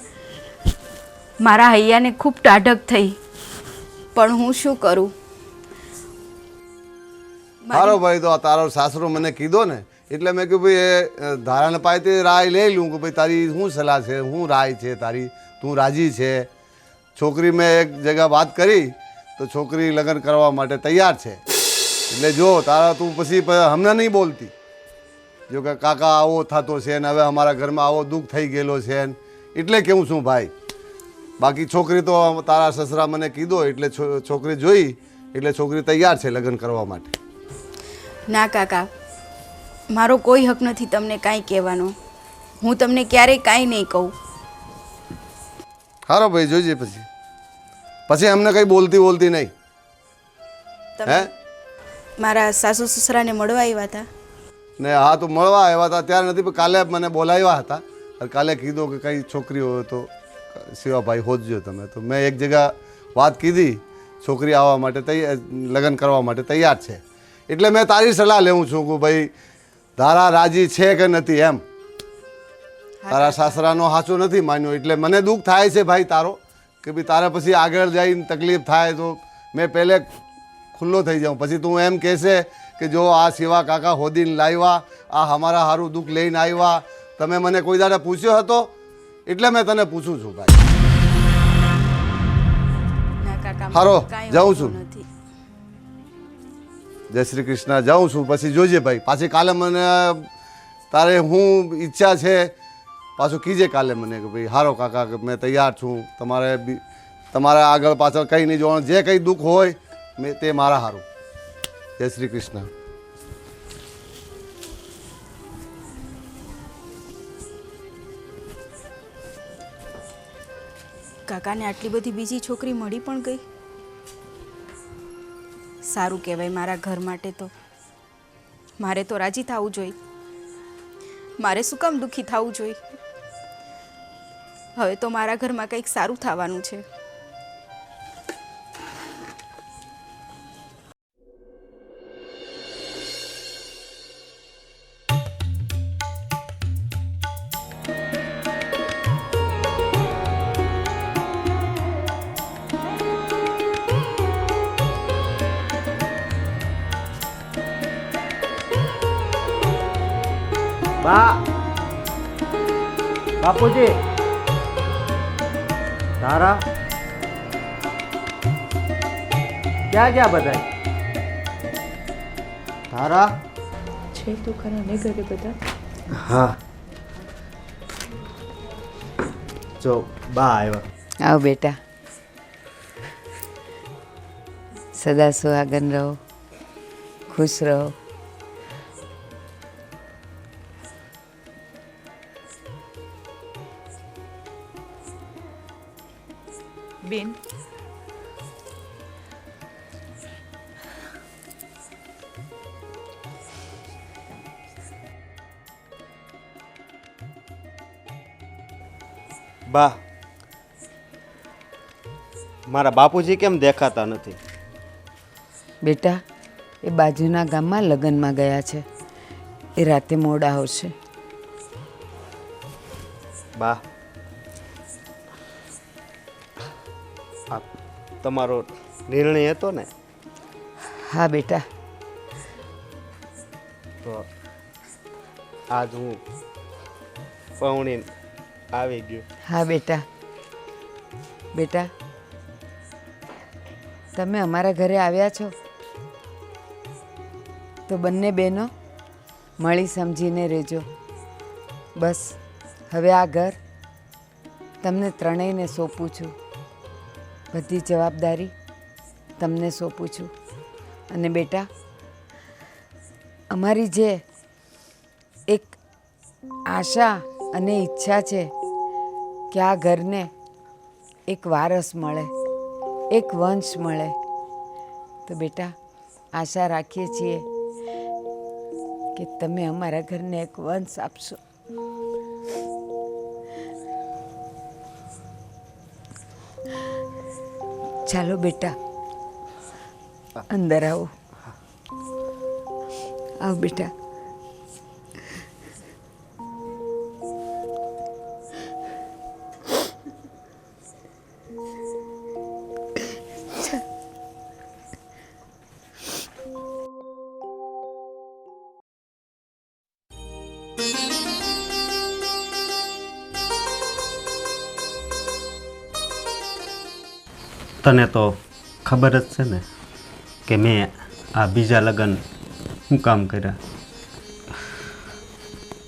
મારા હૈયાને ખૂબ ટાઢક થઈ. પણ હું શું કરું? સારો ભાઈ, તો તારો સાસરો મને કીધો ને એટલે મેં કહ્યું ભાઈ એ ધારાને પાસેથી રાય લઈ લઉં કે ભાઈ તારી શું સલાહ છે, શું રાય છે તારી, તું રાજી છે? છોકરી મેં એક જગ્યા વાત કરી તો છોકરી લગ્ન કરવા માટે તૈયાર છે. એટલે જો તારા તું પછી અમને નહીં બોલતી, જો કે કાકા આવો થતો છે ને હવે અમારા ઘરમાં આવો દુઃખ થઈ ગયેલો છે ને એટલે કેવું છું ભાઈ. બાકી છોકરી તો તારા સસરા મને કીધો એટલે છોકરી જોઈ એટલે છોકરી તૈયાર છે લગ્ન કરવા માટે. ના કાકા, મારો કોઈ હક નથી તમને કાંઈ કહેવાનો. હું તમને ક્યારેય કાંઈ નહીં કહું. સારો ભાઈ, જોઈજે પછી અમને કંઈ બોલતી નહીં. તમે મારા સાસુ સસરાને મળવા આવ્યા હતા? ને હા, તો મળવા આવ્યા હતા ત્યારે નથી, પણ કાલે મને બોલાવ્યા હતા. કાલે કીધું કે કઈ છોકરી હોય તો શિવાભાઈ હોજજો તમે. તો મેં એક જગ્યા વાત કીધી, છોકરી આવવા માટે લગ્ન કરવા માટે તૈયાર છે. એટલે મેં તારી સલાહ લેવું છું કે ભાઈ તારા રાજી છે કે નથી એમ. તારા સાસરાનો હાચો નથી માન્યો એટલે મને દુઃખ થાય છે ભાઈ તારો, કે ભાઈ તારે પછી આગળ જઈને તકલીફ થાય તો મેં પહેલે ખુલ્લો થઈ જાઉં. પછી તું એમ કહેશે કે જો આ શિવા કાકા હોદીને લાવ્યા, આ અમારા સારું દુઃખ લઈને આવ્યા, તમે મને કોઈ દાડે પૂછ્યો હતો એટલે મેં તને પૂછું છું ભાઈ. ના કાકા, હારો, કાંઈ જાઉં વાંધો છું. નથી. જય શ્રી કૃષ્ણ, જાઉં છું. પછી જોજે ભાઈ, પાછી કાલે મને તારે હું ઈચ્છા છે પાછું કીજે કાલે મને કે ભાઈ હારો કાકા કે મેં તૈયાર છું, તમારે આગળ પાછળ કંઈ નહીં જોવાનું, જે કંઈ દુઃખ હોય મેં તે મારા હારું. જય શ્રી કૃષ્ણ. કાકાને આટલી બધી બીજી છોકરી મળી પણ ગઈ. સારું કહેવાય મારા ઘર માટે. તો મારે તો રાજી થવું જોઈએ. મારે શું કામ દુઃખી થવું જોઈએ? હવે તો મારા ઘરમાં કંઈક સારું થવાનું છે. બાપુજી, તારા ક્યાં ગયા બધા? તારા છે તો ખરા ને ઘરે બધા. હા, જો બા આવ્યા. આવો બેટા, સદા સુહાગન રહો, ખુશ રહો. બેન, બા, મારા બાપુજી કેમ દેખાતા નથી? બેટા, એ બાજુના ગામમાં લગ્નમાં ગયા છે, એ રાતે મોડા આવશે. બા, આ તમારો નિર્ણય હતો ને? હા બેટા. તો આજ હું પૌણીને આવી ગયો. હા બેટા. બેટા, તમે અમારા ઘરે આવ્યા છો તો બંને બહેનો મળી સમજીને રહેજો. બસ હવે આ ઘર તમને ત્રણેયને સોંપું છું. બધી જવાબદારી તમને સોંપું છું. અને બેટા, અમારી જે એક આશા અને ઈચ્છા છે કે આ ઘરને એક વારસ મળે, એક વંશ મળે. તો બેટા, આશા રાખીએ છીએ કે તમે અમારા ઘરને એક વંશ આપશો. ચાલો બેટા, અંદર આવો. આવો બેટા. તને તો ખબર જ છે ને કે મેં આ બીજા લગ્ન શું કામ કર્યા.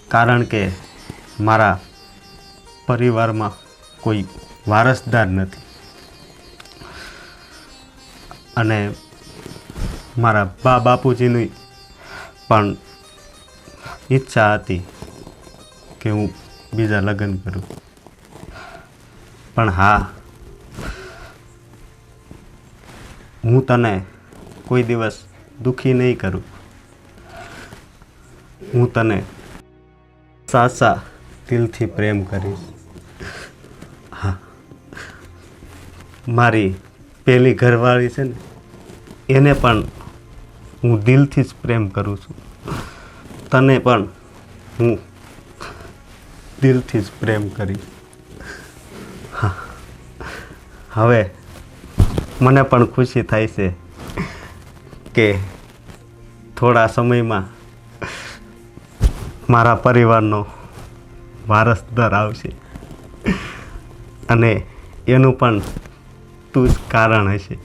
કારણ કે મારા પરિવારમાં કોઈ વારસદાર નથી અને મારા બા બાપુજીની પણ ઈચ્છા હતી કે હું બીજા લગ્ન કરું, પણ હા, હું તને કોઈ દિવસ દુઃખી નહીં કરું. હું તને સાચા દિલથી પ્રેમ કરીશ. હા, મારી પહેલી ઘરવાળી છે ને, એને પણ હું દિલથી જ પ્રેમ કરું છું. તને પણ હું દિલથી જ પ્રેમ કરીશ. હા, હવે મને પણ ખુશી થાય છે કે થોડા સમયમાં મારા પરિવારનો વારસદાર આવશે અને એનું પણ તું જ કારણ હશે.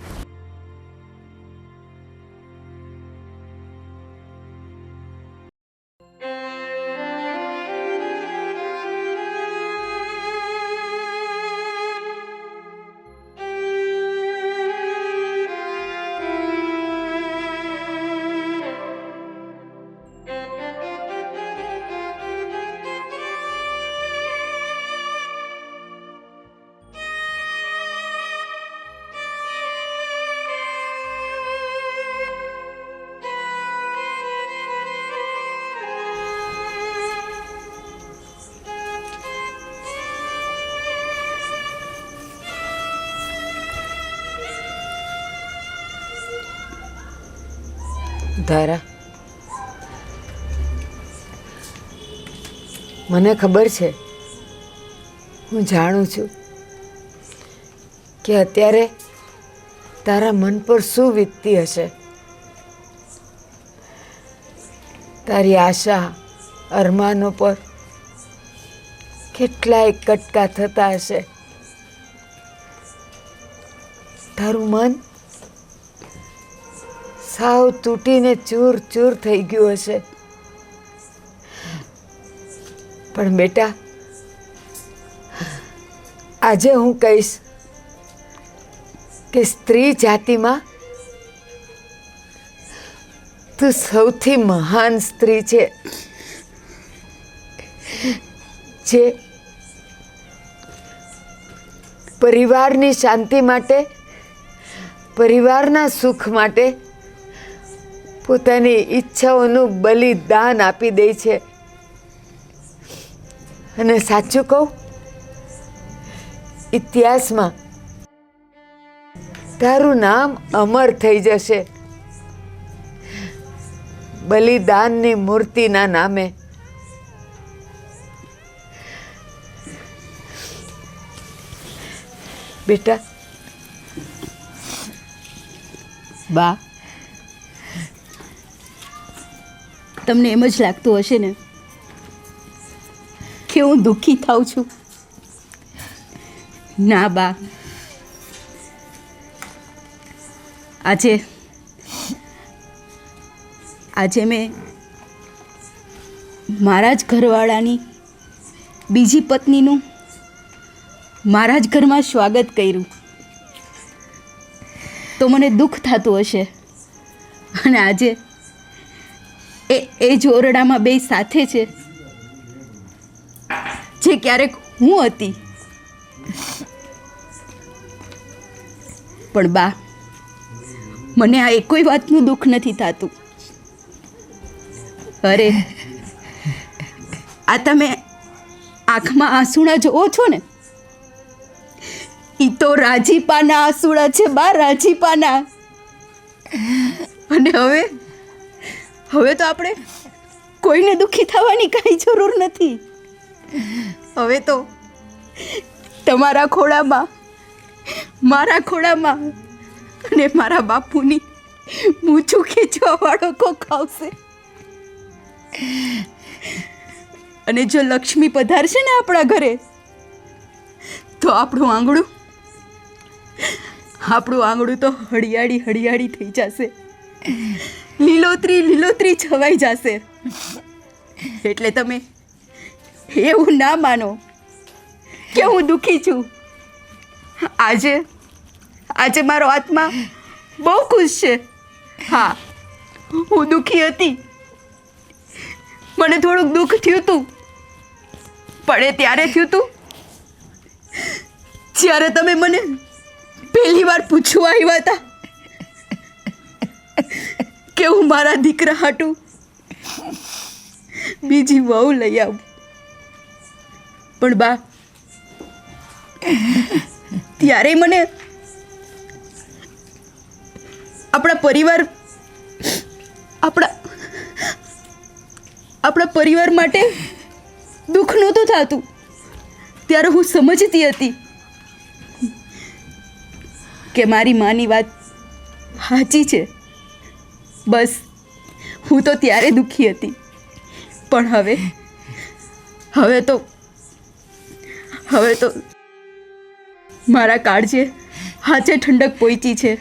ધારા, મને ખબર છે, હું જાણું છું કે અત્યારે તારા મન પર શું વીતતી હશે. તારી આશા અરમાનો પર કેટલાય કટકા થતા હશે. તારું મન સાવ તૂટીને ચૂર ચૂર થઈ ગયું હશે. પણ બેટા, આજે હું કહીશ કે સ્ત્રી જાતિમાં તું સૌથી મહાન સ્ત્રી છે, જે પરિવારની શાંતિ માટે, પરિવારના સુખ માટે પોતાની ઈચ્છાઓનું બલિદાન આપી દે છે. અને સાચું કહું, ઇતિહાસમાં તારું નામ અમર થઈ જશે, બલિદાનની મૂર્તિના નામે. બેટા, બા, તમને એમ જ લાગતું હશે ને કે હું દુઃખી થાઉં છું. ના બા, આજે મેં મારા જ ઘરવાળાની બીજી પત્નીનું મારા જ ઘરમાં સ્વાગત કર્યું, તો મને દુઃખ થતું હશે. અને આજે એ જ ઓરડામાં બે સાથે છે, જે ક્યારેક હું હતી. પણ બા, મને આ એકોય વાતનું દુઃખ નથી થતું. અરે, આ તમે આંખમાં આંસુડા જોવો છો ને, એ તો રાજીપાના આંસુડા છે બા, રાજીપાના. અને હવે તો આપણે કોઈને દુઃખી થવાની કાંઈ જરૂર નથી. હવે તો તમારા ખોળામાં, મારા ખોળામાં અને મારા બાપુની મૂછું ખેંચવા વાળો કોક આવશે. અને જો લક્ષ્મી પધારશે ને આપણા ઘરે, તો આપણું આંગણું તો હરિયાળી હરિયાળી થઈ જશે, લીલોતરી લીલોતરી છવાઈ જશે. એટલે તમે એવું ના માનો કે હું દુઃખી છું. આજે મારો આત્મા બહુ ખુશ છે. હા, હું દુઃખી હતી. મને થોડુંક દુઃખ થયું હતું, પણ એ ત્યારે થયું હતું જ્યારે તમે મને પહેલી વાર પૂછવા આવ્યા હતા કે હું મારા દીકરા હાટું બીજી વહુ લઈ આવું. પણ બા, ત્યારે મને આપણા પરિવાર માટે દુઃખ નહોતું થતું. ત્યારે હું સમજતી હતી કે મારી માની વાત સાચી છે. બસ હું તો ત્યારે દુઃખી હતી, પણ હવે તો મારા કાળજે હાચે ઠંડક પહોંચી છે.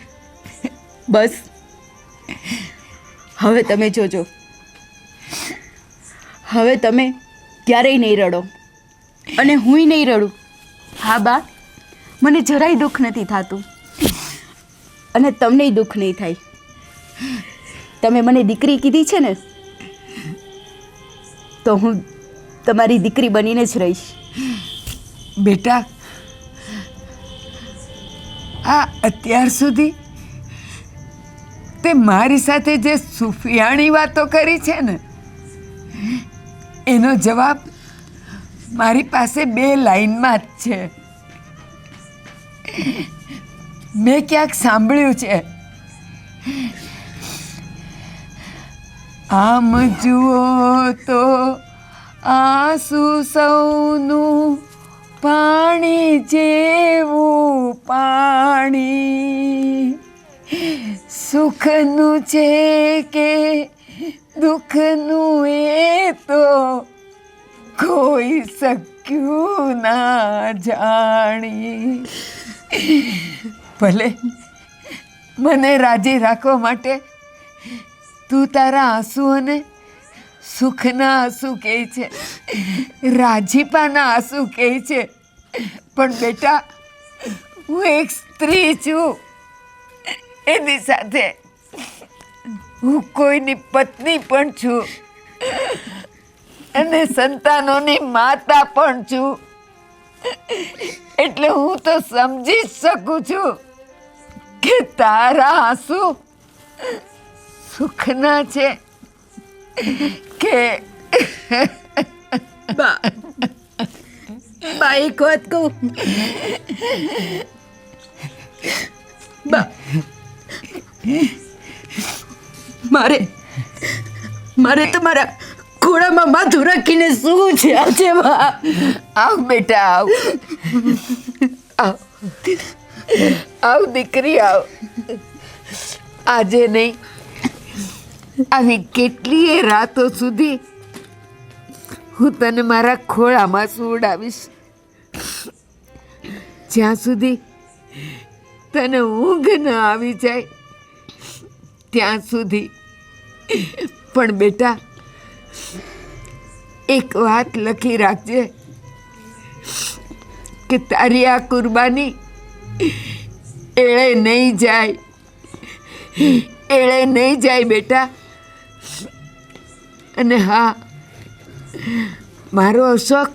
બસ હવે તમે જોજો, હવે તમે ક્યારેય નહીં રડો અને હુંય નહીં રડું. હા બા, મને જરાય દુઃખ નથી થતું અને તમને દુઃખ નહીં થાય. તમે મને દીકરી કીધી છે ને, તો હું તમારી દીકરી બનીને જ રહીશ. બેટા, આ અત્યાર સુધી તે મારી સાથે જે સુફિયાણી વાતો કરી છે ને, એનો જવાબ મારી પાસે 2 લાઈનમાં જ છે. મેં ક્યાંક સાંભળ્યું છે, આમ જુઓ તો આંસુ સૌનું પાણી જેવું પાણી, સુખનું છે કે દુઃખનું એ તો કોઈ શક્યું ના જાણી. ભલે મને રાજી રાખવા માટે તું તારા આંસુઓને સુખના આંસુ કહે છે, રાજીપાના આંસુ કહે છે, પણ બેટા, હું એક સ્ત્રી છું. એની સાથે હું કોઈની પત્ની પણ છું અને સંતાનોની માતા પણ છું. એટલે હું તો સમજી જ શકું છું કે તારા આંસુ સુખના છે કે બા, એક વાત કહું બા, મારે તમારા ખોળામાં માથું રાખીને શું છે આજે? બા, આવ બેટા, આવ દીકરી, આવ. આજે નહીં, આવી કેટલીય રાતો સુધી હું તને મારા ખોળામાં સુવડાવીશ, જ્યાં સુધી તને ઊંઘ ન આવી જાય ત્યાં સુધી. પણ બેટા, એક વાત લખી રાખજે કે તારી આ કુરબાની એળે નહીં જાય બેટા. અને હા, મારો અશોક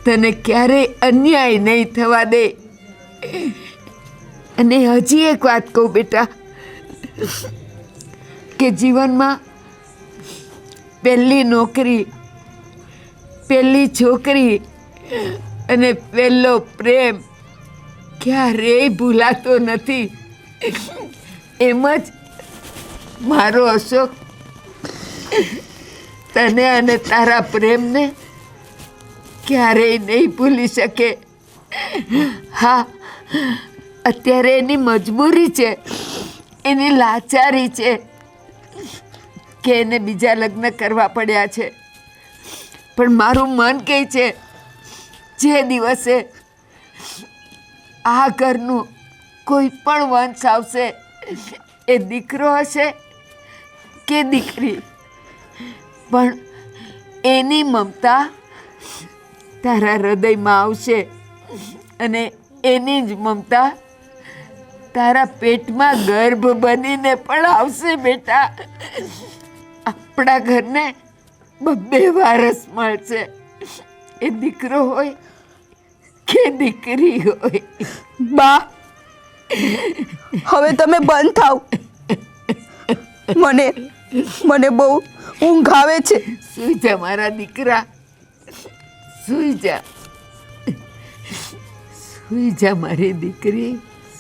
તને ક્યારેય અન્યાય નહીં થવા દે. અને હજી એક વાત કહું બેટા, કે જીવનમાં પહેલી નોકરી, પહેલી છોકરી અને પહેલો પ્રેમ ક્યારેય ભૂલાતો નથી. એમ જ મારો અશોક તને અને તારા પ્રેમને ક્યારેય નહીં ભૂલી શકે. હા, અત્યારે એની મજબૂરી છે, એની લાચારી છે કે એને બીજા લગ્ન કરવા પડ્યા છે. પણ મારું મન કહે છે, જે દિવસે આ ઘરનું કોઈ પણ વંશ આવશે, એ દીકરો હશે કે દીકરી, પણ એની મમતા તારા હૃદયમાં આવશે અને એની જ મમતા તારા પેટમાં ગર્ભ બનીને પણ આવશે બેટા. આપણા ઘરને બબ્બે વારસ મળશે, એ દીકરો હોય કે દીકરી હોય. બા, હવે તમે બંધ થાવ. મને બહુ ઊંઘ આવે છે. સુઈ જા મારા દીકરા, સુઈ જા, સુઈ જા મારી દીકરી,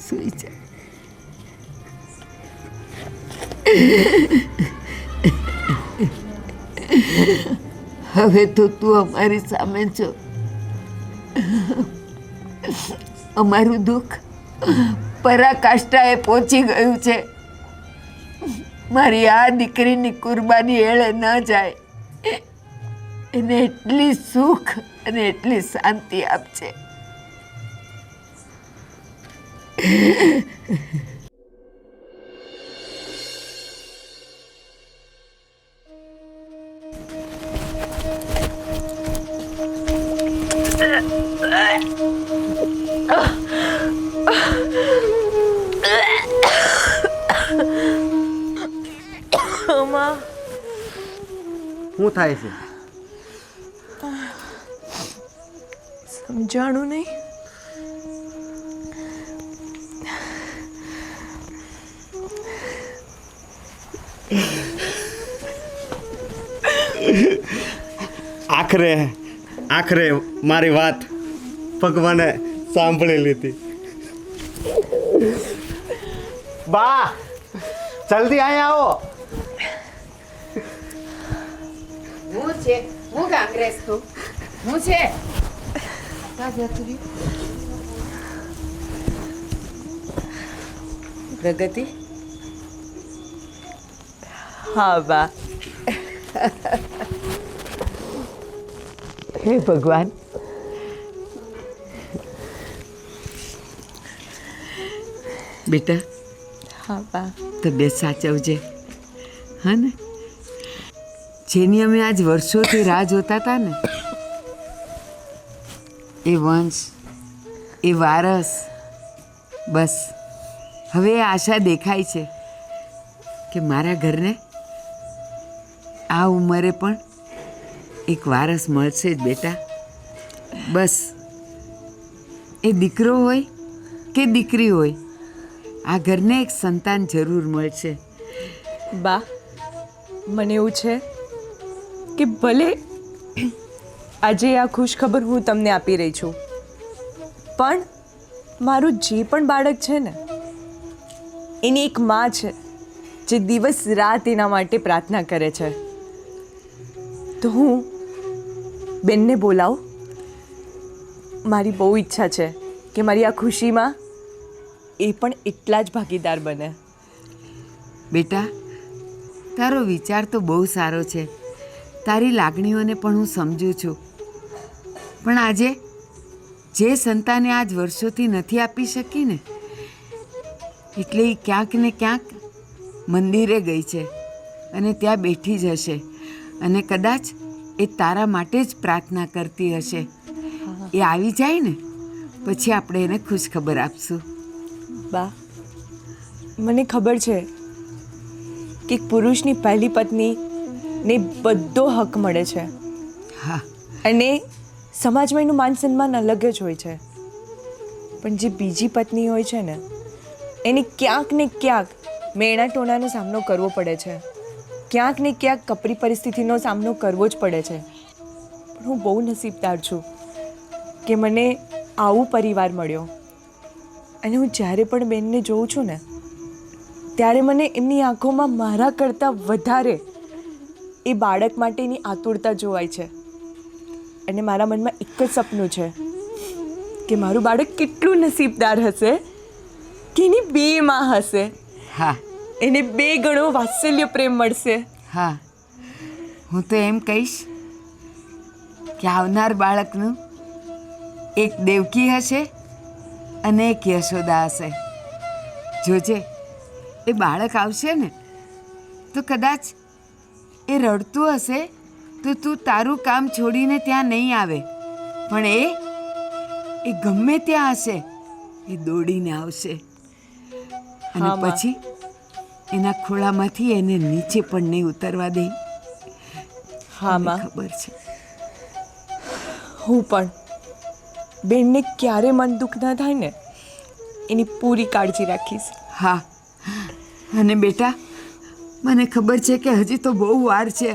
સુઈ જા. હવે તો તું અમારી સામે છો. અમારું દુઃખ પરાકાષ્ઠાએ પહોંચી ગયું છે. મારી આ દીકરીની કુરબાની એળે ન જાય, એને એટલી સુખ અને એટલી શાંતિ આપજે. શું થાય છે? સમજાણું નહીં. આખરે મારી વાત ભગવાને સાંભળી લીધી. બા, જલ્દી અહીંયા આવો. હું છે, હું કાંગ્રેસ તું, હું છે. પ્રગતિ. હા બા. હે ભગવાન, બેટા હા બા. તબિયત સાચવજે, હા ને? જેની અમે આજ વર્ષોથી રાહ જોતા હતા ને, એ વંશ, એ વારસ, બસ હવે એ આશા દેખાય છે કે મારા ઘરને આ ઉંમરે પણ એક વારસ મળશે જ બેટા. બસ એ દીકરો હોય કે દીકરી હોય, આ ઘરને એક સંતાન જરૂર મળશે. બા, મને એવું છે કે ભલે આજે આ ખુશખબર હું તમને આપી રહી છું, પણ મારું જે પણ બાળક છે ને, એની એક માં છે જે દિવસ રાત એના માટે પ્રાર્થના કરે છે. તો હું બેનને બોલાવું. મારી બહુ ઈચ્છા છે કે મારી આ ખુશીમાં એ પણ એટલા જ ભાગીદાર બને. બેટા, તારો વિચાર તો બહુ સારો છે, તારી લાગણીઓને પણ હું સમજું છું. પણ આજે જે સંતાને આજ વર્ષોથી નથી આપી શકી ને, એટલે એ ક્યાંક ને ક્યાંક મંદિરે ગઈ છે અને ત્યાં બેઠી જ હશે, અને કદાચ એ તારા માટે જ પ્રાર્થના કરતી હશે. એ આવી જાય ને પછી આપણે એને ખુશખબર આપશું. બા, મને ખબર છે કે એક પુરુષની પહેલી પત્નીને બધો હક મળે છે, હા, અને સમાજમાં એનું માન સન્માન અલગ જ હોય છે. પણ જે બીજી પત્ની હોય છે ને, એને ક્યાંક ને ક્યાંક મેણા ટોણાનો સામનો કરવો પડે છે, ક્યાંક ને ક્યાંક કપરી પરિસ્થિતિનો સામનો કરવો જ પડે છે. પણ હું બહુ નસીબદાર છું કે મને આવું પરિવાર મળ્યો. અને હું જ્યારે પણ બેનને જોઉં છું ને, ત્યારે મને એમની આંખોમાં મારા કરતાં વધારે એ બાળક માટેની આતુરતા જોવાય છે. અને મારા મનમાં એક જ સપનું છે કે મારું બાળક કેટલું નસીબદાર હશે કે એની બે માં હશે. હા, એને 2 ગણો વાત્સલ્ય પ્રેમ મળશે. હા, હું તો એમ કહીશ કે આવનાર બાળકનું એક દેવકી હશે અને એક યશોદા હશે. જોજે, એ બાળક આવશે ને તો કદાચ એ રડતું હશે તો તું તારું કામ છોડીને ત્યાં નહીં આવે, પણ એ ગમે ત્યાં હશે એ દોડીને આવશે અને હા, માં. પછી એના ખોળામાંથી એને નીચે પણ નહીં ઉતરવા દે. હા મને માં, ખબર છે. હું પણ બેનને ક્યારે મન દુઃખ ના થાય ને એની પૂરી કાળજી રાખીશ. હા, અને બેટા મને ખબર છે કે હજી તો બહુ વાર છે,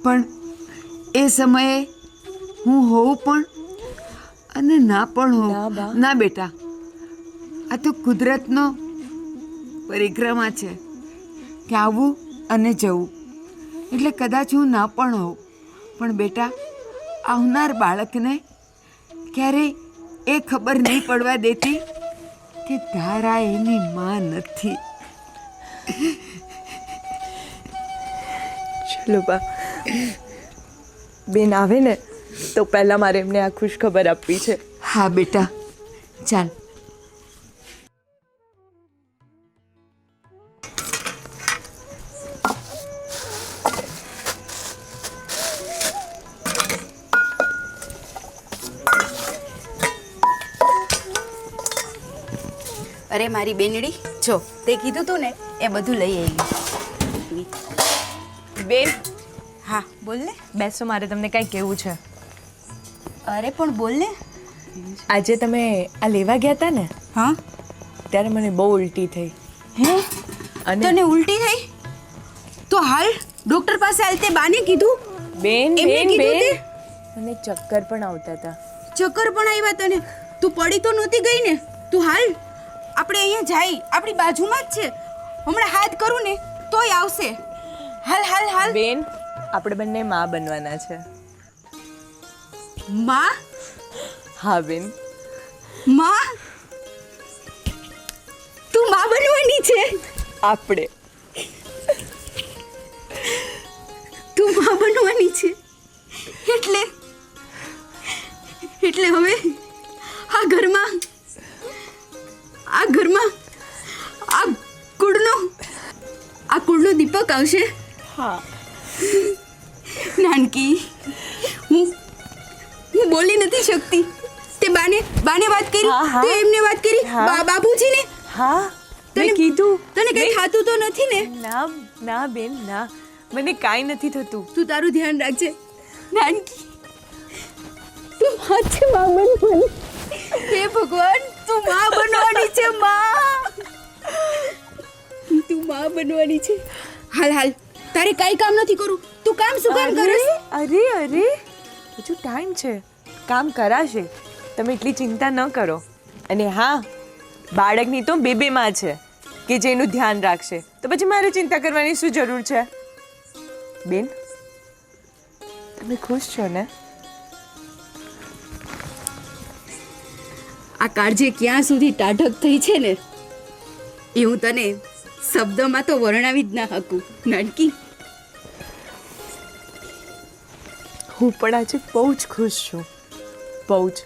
પણ એ સમયે હું હોઉં પણ અને ના પણ ના, હોઉં. બા. ના બેટા, આ તો કુદરતનો પરિક્રમા છે કે આવવું અને જવું. એટલે કદાચ હું ના પણ હોઉં, પણ બેટા આવનાર બાળકને ક્યારેય એ ખબર નહીં પડવા દેતી કે તારા એની માં નથી. ચલો બા, બેન આવે ને તો પહેલાં મારે એમને આ ખુશ ખબર આપવી છે. હા બેટા, ચાલ. અરે મારી બેનડી, જો તે કીધું તું ને એ બધું લઈ આવી. બેન હા બોલ ને. બેસો, મારે તમને કાંઈ કહેવું છે. અરે પણ બોલ ને. આજે તમે આ લેવા ગયા હતા ને હા, ત્યારે મને બહુ ઉલટી થઈ. હે અને તને ઉલટી થઈ? તો હાલ ડોક્ટર પાસે હાલ. તે બાને કીધું? બેન એમને બેન કીધું બેન તે? મને ચક્કર પણ આવતા હતા. ચક્કર પણ આવ્યા તને? તું પડી તો નહોતી ગઈ ને? તું હાલ, આપણે અહીંયા જાય, આપણી બાજુમાં જ છે. હમણાં હાથ કરું ને તોય આવશે. હાલ હાલ હાલ. બેન, આપણે બંને માં બનવાના છે. માં? હા બેન. માં? તું માં બનવાની છે? આપણે તું માં બનવાની છે એટલે હવે આ ઘરમાં આ કુળનો દીપક આવશે. હા. નાનકી, હું બોલી નથી શકતી. તે બાને વાત કરી? હા, હા. તે એમને વાત કરી? હા. બાબુજીને? હા, તને મેં કીધું. તને કઈ થાતું તો નથી ને? ના ના બેન, ના, મને કાંઈ નથી થતું. તું તારું ધ્યાન રાખજે નાનકી. તું માં છે, માં બનવાની. હે ભગવાન, તું માં બનવાની છે. તું માં બનવાની છે. હાલ હાલ, તારે કાંઈ કામ નથી કરું. તું કામ શું કામ કરસ? અરે હજુ ટાઈમ છે, કામ કરાશે. તમે એટલી ચિંતા ન કરો. અને હા, બાળકની તો બે માં છે કે જેનું ધ્યાન રાખશે, તો પછી મારે ચિંતા કરવાની શું જરૂર છે? બેન, તમે ખુશ છો ને? આ કાળજે ક્યાં સુધી ટાઢક થઈ છે ને, એ હું તને શબ્દમાં તો વર્ણવી જ ના શકું નાનકી. હું પણ આજે બહુ જ ખુશ છું, બહુ જ.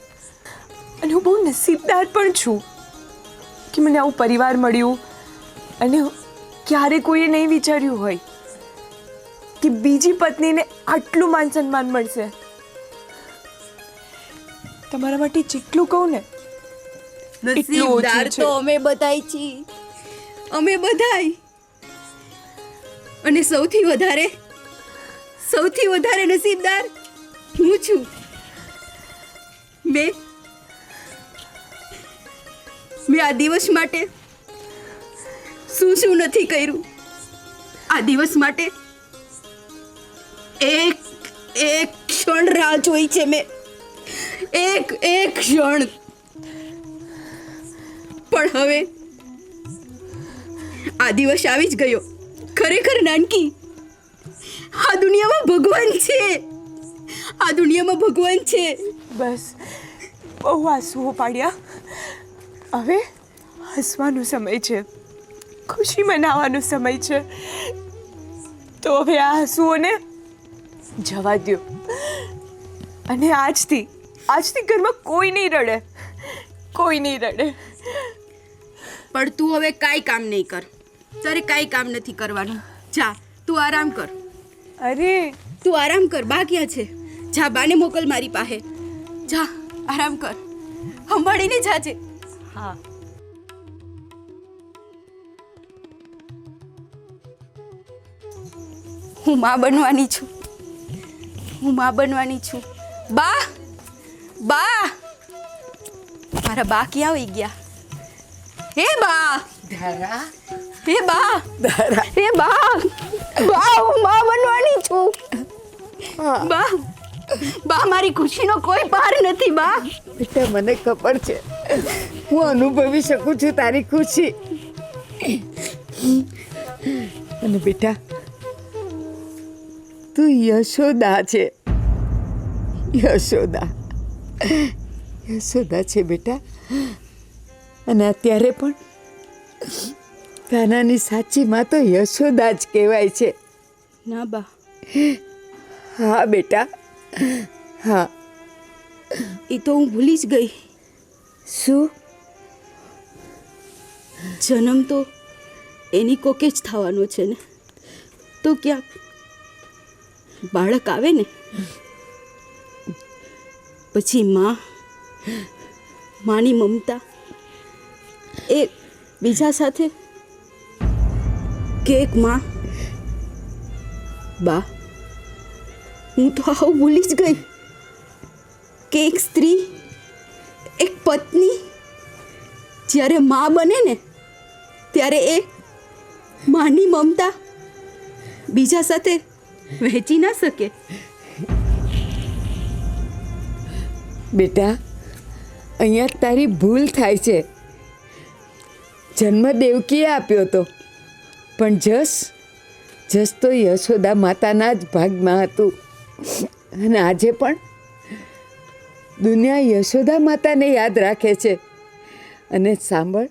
અને હું બહુ નસીબદાર પણ છું કે મને આવું પરિવાર મળ્યું. અને ક્યારે કોઈએ નહીં વિચાર્યું હોય કે બીજી પત્નીને આટલું માન સન્માન મળશે. તમારા માટે જેટલું કહું ને એટલું ઓછું નસીબદાર છે. તો અમે બધાય છીએ, અમે બધાય. અને સૌથી વધારે નસીબદાર હું છું. મેં આ દિવસ માટે શું નથી કર્યું. આ દિવસ માટે એક ક્ષણ રાહ જોઈ છે મેં. એક ક્ષણ. પણ હવે આ દિવસ આવી જ ગયો. ખરેખર નાનકી, આ દુનિયામાં ભગવાન છે. આ દુનિયામાં ભગવાન છે. બસ, બહુ આંસુઓ પાડ્યા. હવે હસવાનો સમય છે, ખુશી મનાવવાનો સમય છે. તો હવે આ આંસુઓને જવા દો. અને આજથી ઘરમાં કોઈ નહીં રડે, કોઈ નહીં રડે. પણ તું હવે કાંઈ કામ નહીં કર. તારે કાંઈ કામ નથી કરવાનું. જા, તું આરામ કર. અરે તું આરામ કર. બા ક્યાં છે? જા બાને મોકલ મારી પાસે. જા આરામ કર, સંભાળીને જાજે. હા. હું માં બનવાની છું. હું માં બનવાની છું. બા, બા, મારા બા ક્યાં વહી ગયા? હે બા, ધારા હે બા, ધારા હે બા, બા હું માં બનવાની છું. બા, બા મારી ખુશીનો કોઈ પાર નથી. બા, બેટા મને ખબર છે, હું અનુભવી શકું છું તારી ખુશી. અને બેટા તું યશોદા છે. યશોદા, યશોદા છે બેટા. અને અત્યારે પણ તાનાની સાચી માં તો યશોદા જ કહેવાય છે. ના બા, હા બેટા, હા. એ તો હું ભૂલી જ ગઈ. શું? જન્મ તો એની કોકે જ થવાનો છે ને, તો ક્યાંક બાળક આવે ને પછી માની મમતા એ બીજા સાથે કે એક માં. બા હું તો આવું ભૂલી જ ગઈ કે એક સ્ત્રી, એક પત્ની જ્યારે માં બને ને ત્યારે એ માની મમતા બીજા સાથે વહેંચી ના શકે. બેટા અહીંયા તારી ભૂલ થાય છે. જન્મ દેવકીએ આપ્યો હતો, પણ જસ તો યશોદા માતાના જ ભાગમાં હતું. અને આજે પણ દુનિયા યશોદા માતાને યાદ રાખે છે. અને સાંભળ,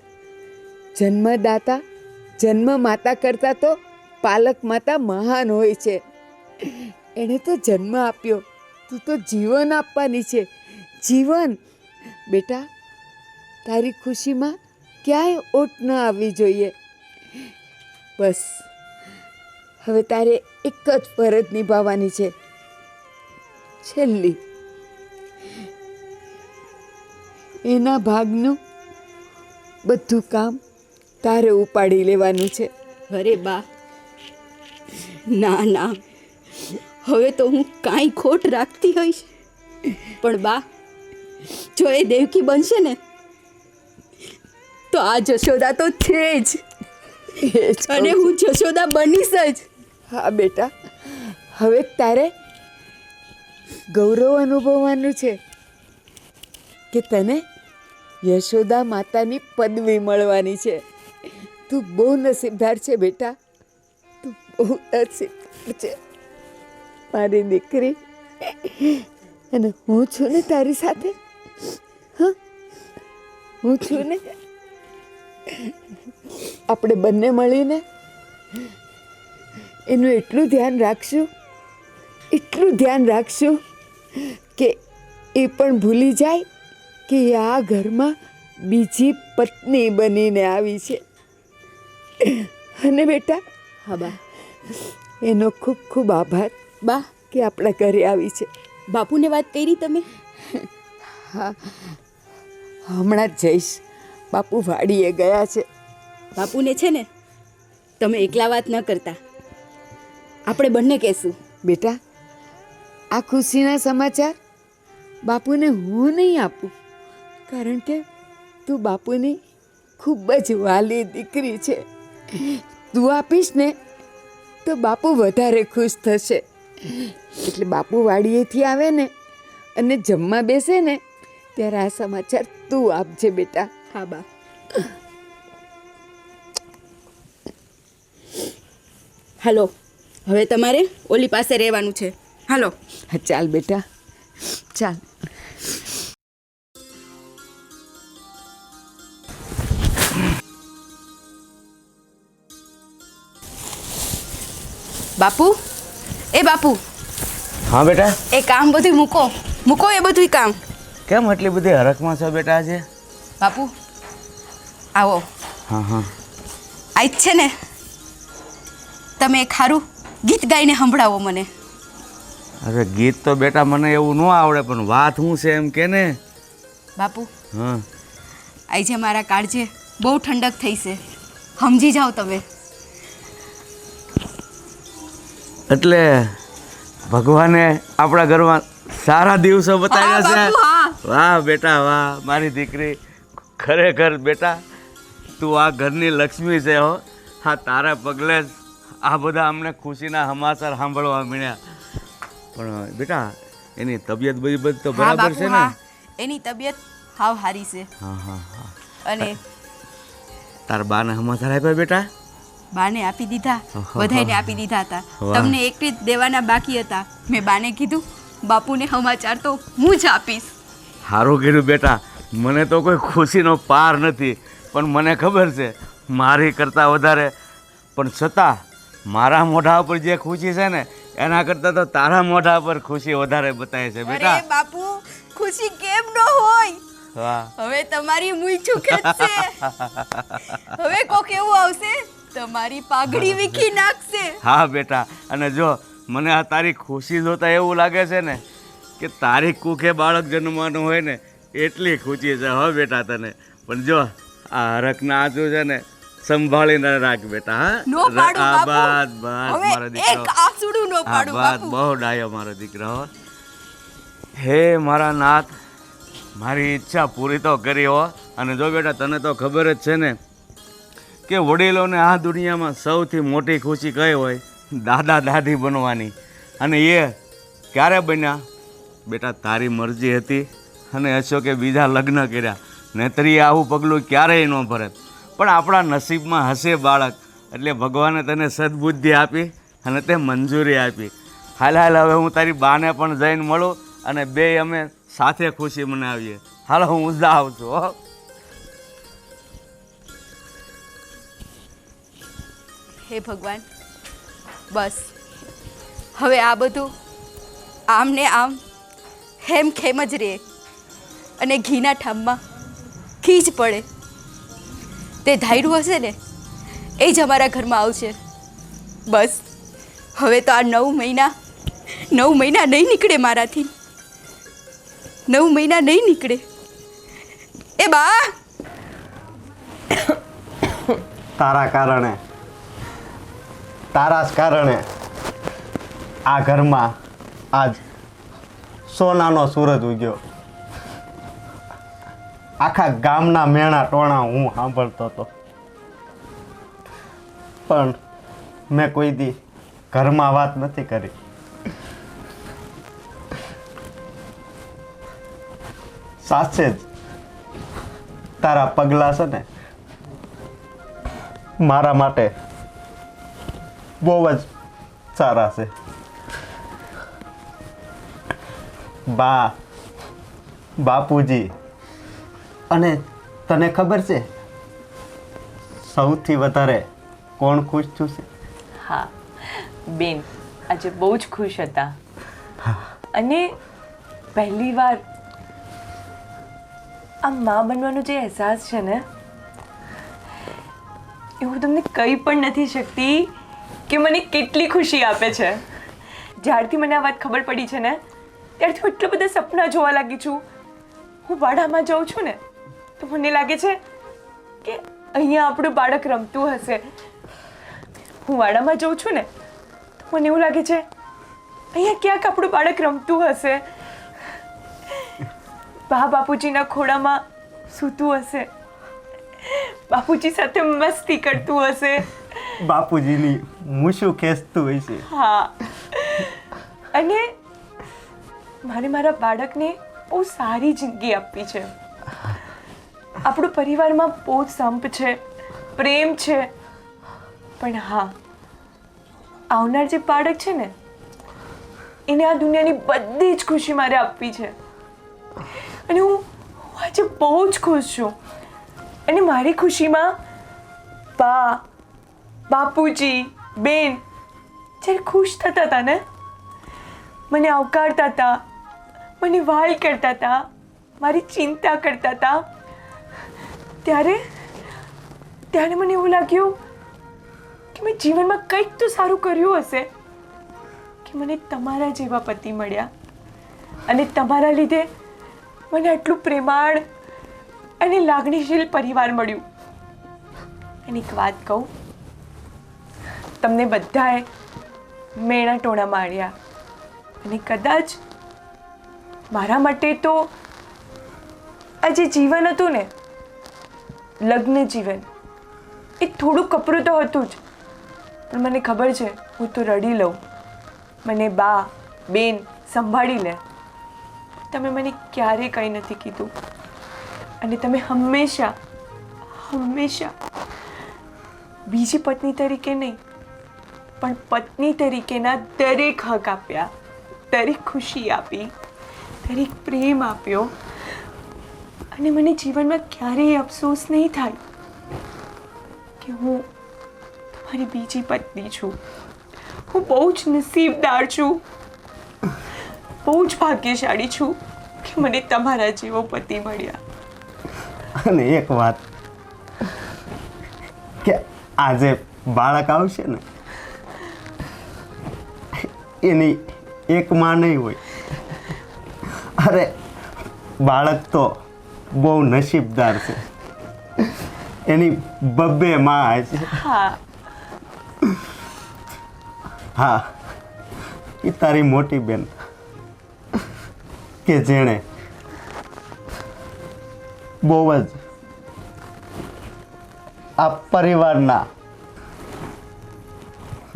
જન્મદાતા જન્મ માતા કરતાં તો પાલક માતા મહાન હોય છે. એણે તો જન્મ આપ્યો, તું તો જીવન આપવાની છે. જીવન. બેટા તારી ખુશીમાં ક્યાંય ઓટ ન આવવી જોઈએ. બસ હવે તારે એક જ ફરજ નિભાવવાની છે, છેલ્લી. એના ભાગનું બધું કામ તારે ઉપાડી લેવાનું છે. અરે બા, ના ના, હવે તો હું કાંઈ ખોટ રાખતી હોઈશ, પણ બા જો એ દેવકી બનશે ને તો આ જશોદા તો છે જ, અને હું જશોદા બનીશ જ. હા બેટા, હવે તારે ગૌરવ અનુભવવાનું છે કે તને યશોદા માતાની પદવી મળવાની છે. તું બહુ નસીબદાર છે બેટા, તું બહુ નસીબદાર છે મારી દીકરી. અને હું છું ને તારી સાથે. હા, હું છું ને. આપણે બંને મળીને એનું એટલું ધ્યાન રાખશું કે એ પણ ભૂલી જાય કે એ આ ઘરમાં બીજી પત્ની બનીને આવી છે. અને બેટા, હા બા, એનો ખૂબ ખૂબ આભાર બા કે આપણા ઘરે આવી છે. બાપુને વાત કરી તમે? હા, હમણાં જ જઈશ. બાપુ વાડીએ ગયા છે. બાપુને છે ને તમે એકલા વાત ન કરતા, આપણે બંને કહેશું. બેટા, આ ખુશીના સમાચાર બાપુને હું નહીં આપું, કારણ કે તું બાપુની ખૂબ જ વાલી દીકરી છે. તું આપીશ ને તો બાપુ વધારે ખુશ થશે. એટલે બાપુ વાડીએથી આવે ને અને જમવા બેસે ને ત્યારે આ સમાચાર તું આપજે બેટા. હા બા. હાલો, હવે તમારે ઓલી પાસે રહેવાનું છે. હાલો. હા, ચાલ બેટા, ચાલ. બાપુ, એ બાપુ, હા બેટા. એ કામ બધું મૂકો એ બધું કામ. કેમ એટલી બધી હરખમાં છો બેટા આજે? બાપુ આવો. હા હા. આજ છે ને તમે એક સારું ગીત ગાઈને સંભળાવો મને. અરે ગીત તો બેટા મને એવું ન આવડે, પણ વાત શું છે એમ કે ને. બાપુ હા, આજે મારા કાળજે બહુ ઠંડક થઈ છે, સમજી જાઓ તમે. એટલે ભગવાને આપણા ઘરમાં સારા દિવસો બતાવ્યા હા, બાપુ, હા. છે. વાહ બેટા વાહ, મારી દીકરી ખરેખર બેટા તું આ ઘરની લક્ષ્મી છે હો. હા, તારા પગલે જ આ બધા અમને ખુશીના સમાચાર સાંભળવા મળ્યા. પણ બેટા એની તબિયત બધી તો હા બરાબર બાપુ, છે ને? હા, એની તબિયત હાવ હારી છે. હા હા હા. અને તારા બાને સમાચાર આપ્યા બેટા? બાને આપી દીધા, બધાયને આપી દીધા હતા. વાહ. તમને એકને જ દેવાના બાકી હતા. મેં બાને કીધું બાપુને સમાચાર તો હું જ આપીશ. સારું કર્યું બેટા. મને તો કોઈ ખુશીનો પાર નથી, પણ મને ખબર છે મારી કરતાં વધારે, પણ છતાં મારા મોઢા ઉપર જે ખુશી છે ને એના કરતાં તો તારા મોઢા પર ખુશી વધારે બતાવે છે બેટા. અરે બાપુ, ખુશી કેમ ન હોય? વાહ. હવે તમારી મૂછું ખેંચશે. હવે કોક એવું આવશે તમારી પાઘડી વીખી નાખશે. હા બેટા, અને જો મને આ તારી ખુશી જોતા એવું લાગે છે ને કે તારી કુખે બાળક જન્મવાનું હોય ને એટલી ખુશી છે હો બેટા તને. પણ જો આ હરખના આંસુ છે ને સંભાળીને રાખ બેટા. હા, નો પાડું આ બાપુ. બાદ બાદ હવે મારો દીકરો. એક આંસુડું નો આ પાડું બાદ બાપુ. બહુ ડાયો મારો દીકરો હો. હે મારા નાથ, મારી ઈચ્છા પૂરી તો કરી હો. અને જો બેટા તને તો ખબર જ છે ને કે વડીલોને આ દુનિયામાં સૌથી મોટી ખુશી કઈ હોય? દાદા દાદી બનવાની. અને એ ક્યારે બન્યા બેટા? તારી મરજી હતી અને અશોકે બીજા લગ્ન કર્યા, નહીતર આવું પગલું ક્યારેય ન ભરે. પણ આપણા નસીબમાં હશે બાળક, એટલે ભગવાને તને સદબુદ્ધિ આપી અને તે મંજૂરી આપી. હાલ હાલ હવે હું તારી બાને પણ જઈને મળું અને બે અમે સાથે ખુશી મનાવીએ. હાલ હું જાઉં છું હો. હે ભગવાન, બસ હવે આ બધું આમ ને આમ હેમ ખેમ જ રહે અને ઘીના ઠામમાં ઘી જ પડે. તે ધાર્યું હશે ને એ જ અમારા ઘરમાં આવશે. બસ હવે તો આ 9 મહિના નહીં નીકળે મારાથી. 9 મહિના નહીં નીકળે. એ બા, તારા કારણે, તારા જ કારણે આ ઘરમાં આજ સોનાનો સૂરજ ઉગ્યો. આખા ગામના મેણા ટોણા હું સાંભળતો હતો, પણ મેં કોઈ દી ઘરમાં વાત નથી કરી. સાચે જ તારા પગલાં છે ને મારા માટે બહુ જ સારા છે. બા, બાપુજી, અને તને ખબર છે સૌથી વધારે કોણ ખુશ થયું છે? હા બેન, આજે બહુ જ ખુશ હતા. અને પહેલી વાર આ મા બનવાનો જે અહેસાસ છે ને એ હું તમને કહી પણ નથી શકતી કે મને કેટલી ખુશી આપે છે. જ્યારથી મને આ વાત ખબર પડી છે ને ત્યારથી હું એટલા બધા સપના જોવા લાગી છું. હું વાડામાં જાઉં છું ને તો મને લાગે છે કે અહીંયા આપણું બાળક રમતું હશે. હું વાડામાં જાઉં છું ને તો મને એવું લાગે છે અહીંયા ક્યાંક આપણું બાળક રમતું હશે. બા બાપુજીના ખોળામાં સૂતું હશે, બાપુજી સાથે મસ્તી કરતું હશે. બાપુજીની મૂછું ખેંચતું હોય છે. હા, અને મારે મારા બાળકને બહુ સારી જિંદગી આપવી છે. આપણો પરિવારમાં બહુ સંપ છે, પ્રેમ છે. પણ હા, આવનાર જે બાળક છે ને એને આ દુનિયાની બધી જ ખુશી મારે આપવી છે. અને હું આજે બહુ જ ખુશ છું. અને મારી ખુશીમાં બા, બાપુજી, બેન જ્યારે ખુશ થતા હતા ને, મને આવકારતા હતા, મને વહાલ કરતા હતા, મારી ચિંતા કરતા હતા, ત્યારે મને એવું લાગ્યું કે મેં જીવનમાં કંઈક તો સારું કર્યું હશે કે મને તમારા જેવા પતિ મળ્યા અને તમારા લીધે મને આટલું પ્રેમાળ અને લાગણીશીલ પરિવાર મળ્યું. અને એક વાત કહું, તમને બધાએ મેણા ટોણા માર્યા અને કદાચ મારા માટે તો આ જે જીવન હતું ને, લગ્ન જીવન, એ થોડું કપરું તો હતું જ, પણ મને ખબર છે હું તો રડી લઉં, મને બા બેન સંભાળી લે. તમે મને ક્યારેય કંઈ નથી કીધું અને તમે હંમેશા હંમેશા બીજી પત્ની તરીકે નહીં પણ પત્ની તરીકેના દરેક હક આપ્યા, દરેક ખુશી આપી, દરેક પ્રેમ આપ્યો. અને મને જીવનમાં ક્યારેય અફસોસ નહીં થાય કે હું તમારી બીજી પત્ની છું. હું બહુ જ નસીબદાર છું, બહુ જ ભાગ્યશાળી છું કે મને તમારા જેવો પતિ મળ્યા. અને એક વાત કે આજે બાળક આવશે ને એની એક માં નહીં હોય. અરે બાળક તો બહુ નસીબદાર છે, એની બબ્બે માં છે. હા, હા, એ તારી મોટી બેન કે જેણે બહુ જ આ પરિવારના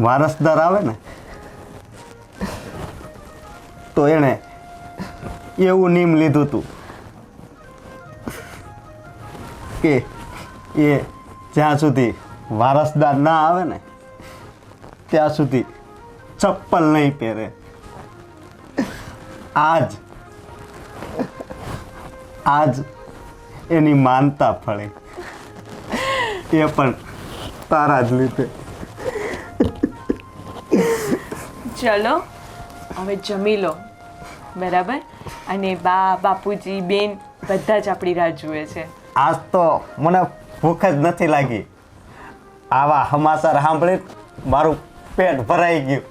વારસદાર આવે ને તો એણે એવું નિયમ લીધું હતું કે એ જ્યાં સુધી વારસદાર ના આવે ને ત્યાં સુધી ચપ્પલ નહીં પહેરે. આજ એની માનતા ફળે, એ પણ તારા જ લીધે. ચલો હવે જમી લો, બરાબર? અને બા બાપુજી બેન બધા જ આપણી રાહ જુએ છે. આજ તો મને ભૂખ જ નથી લાગી. આવા સમાચાર સાંભળી મારું પેટ ભરાઈ ગયું.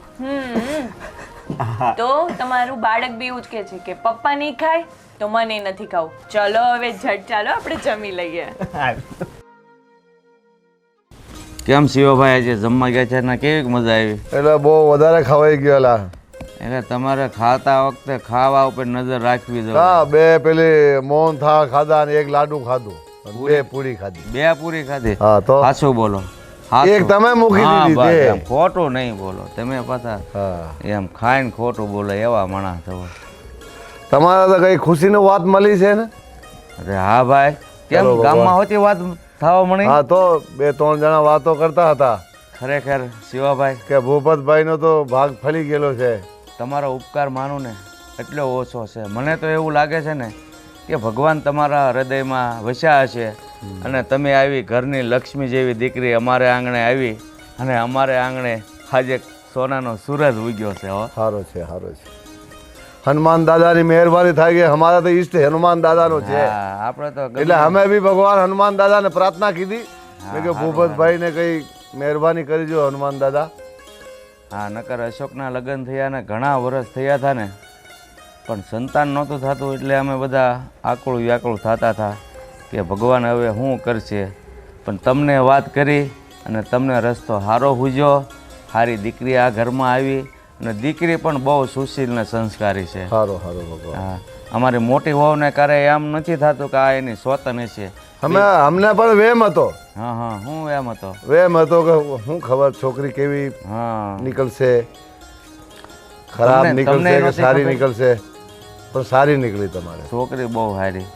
તો તમારું બાળક બી એવું જ કહે છે કે પપ્પા નહીં ખાય તો મને નથી ખાવું. ચલો હવે ઝટ ચાલો આપણે જમી લઈએ. કેમ શિવભાઈ આજે જમવા ગયા છે ને કેવી મજા આવી? એટલે બહુ વધારે ખવાઈ ગયો લા. એટલે તમારે ખાતા વખતે ખાવા ઉપર નજર રાખવી જોઈએ. હા, બે પેલી મોહન થાળ ખાધા અને એક લાડુ ખાધું અને બે પૂરી ખાધી. બે પૂરી ખાધી? હા, તો સાચું બોલો. એક તમે મૂકી હા, દીધી બસ તે. એમ ખોટું નહીં બોલો તમે પાછા. હા, એમ ખાઈને ખોટું બોલે એવા માણસ છો. તમારે તો કઈ ખુશીની વાત મળી છે ને? અરે હા ભાઈ, કેમ ચલો ગામમાં હોતી વાત થવા મળી? હા, તો બે ત્રણ જણા વાતો કરતા હતા ખરેખર શિવાભાઈ કે ભૂપતભાઈ નો તો ભાગ ફરી ગયેલો છે. તમારો ઉપકાર માનું ને એટલો ઓછો છે. મને તો એવું લાગે છે ને કે ભગવાન તમારા હૃદયમાં વસ્યા હશે અને તમે આવી ઘરની લક્ષ્મી જેવી દીકરી અમારે આંગણે આવી અને અમારે આંગણે આજે સોનાનો સૂરજ ઉગ્યો છે. હો, સારો છે, સારો છે. હનુમાન દાદાની મહેરબાની થાય કે અમારા તો ઈષ્ટ હનુમાન દાદાનો છે. હા, આપણે તો ગમે- એટલે અમે બી ભગવાન હનુમાન દાદાને પ્રાર્થના કીધી મેં કે ભૂપતભાઈને કઈ મહેરબાની કરજો હનુમાન દાદા. હા, નકર અશોકના લગ્ન થયા ને ઘણા વર્ષ થયા હતા ને પણ સંતાન નહોતું થતું એટલે અમે બધા આકુળ વ્યાકુળ થતા હતા કે ભગવાન હવે શું કરશે. પણ તમને વાત કરી અને તમને રસ્તો સારો સૂઝ્યો. સારી દીકરી આ ઘરમાં આવી અને દીકરી પણ બહુ સુશીલ ને સંસ્કારી છે. સારો સારો ભગવાન. હા, અમારી મોટી વહુને ક્યારે એમ નથી થતું કે આ એની સ્વતન છે. અમને પણ વેમ હતો. હા હા, હું એમ હતો. વેમ હતો કે શું ખબર છોકરી કેવી હા, નીકળશે, ખરાબ તમને નીકળશે કે નહોતી સારી ખબર? નીકળશે, પણ સારી નીકળી તમારે. છોકરી બહુ સારી,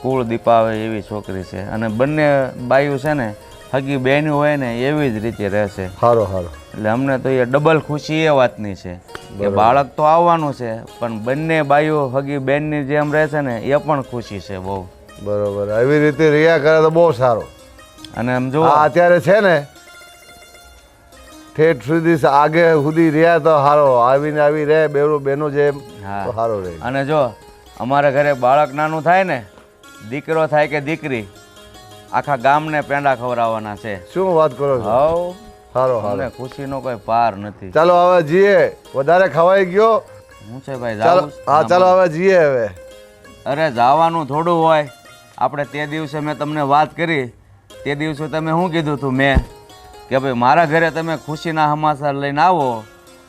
કુળ દીપાવે એવી છોકરી છે અને બંને બાયું છે ને હગી બહેનું હોય ને એવી જ રીતે રહેશે. સારો સારો. એટલે અમને તો એ ડબલ ખુશી એ વાતની છે કે બાળક તો આવવાનું છે પણ બંને બાયું હગી બહેનની જેમ રહેશે ને એ પણ ખુશી છે બહુ. બરોબર, આવી રીતે રહ્યા કરે તો બહુ સારો. અને આમ જો આ અત્યારે છે ને ઠેઠ સુધી આગે સુધી રહ્યા તો સારો. આવીને આવી રહે બેનો જેમ હા. તો સારો રહે. અને જો અમારા ઘરે બાળક નાનું થાય ને, દીકરો થાય કે દીકરી, આખા ગામને પેંડા ખવડાવવાના છે. શું વાત કરો છો? હવ સારો અમને સારો ખુશીનો કોઈ પાર નથી. ચાલો હવે જીએ, વધારે ખવાઈ ગયો. હું છે ભાઈ ચાલો જાવું? હા ચાલો હવે જીએ હવે. અરે જવાનું થોડું હોય. આપણે તે દિવસે મેં તમને વાત કરી, તે દિવસે તમે શું કીધું હતું મેં કે ભાઈ મારા ઘરે તમે ખુશીના સમાચાર લઈને આવો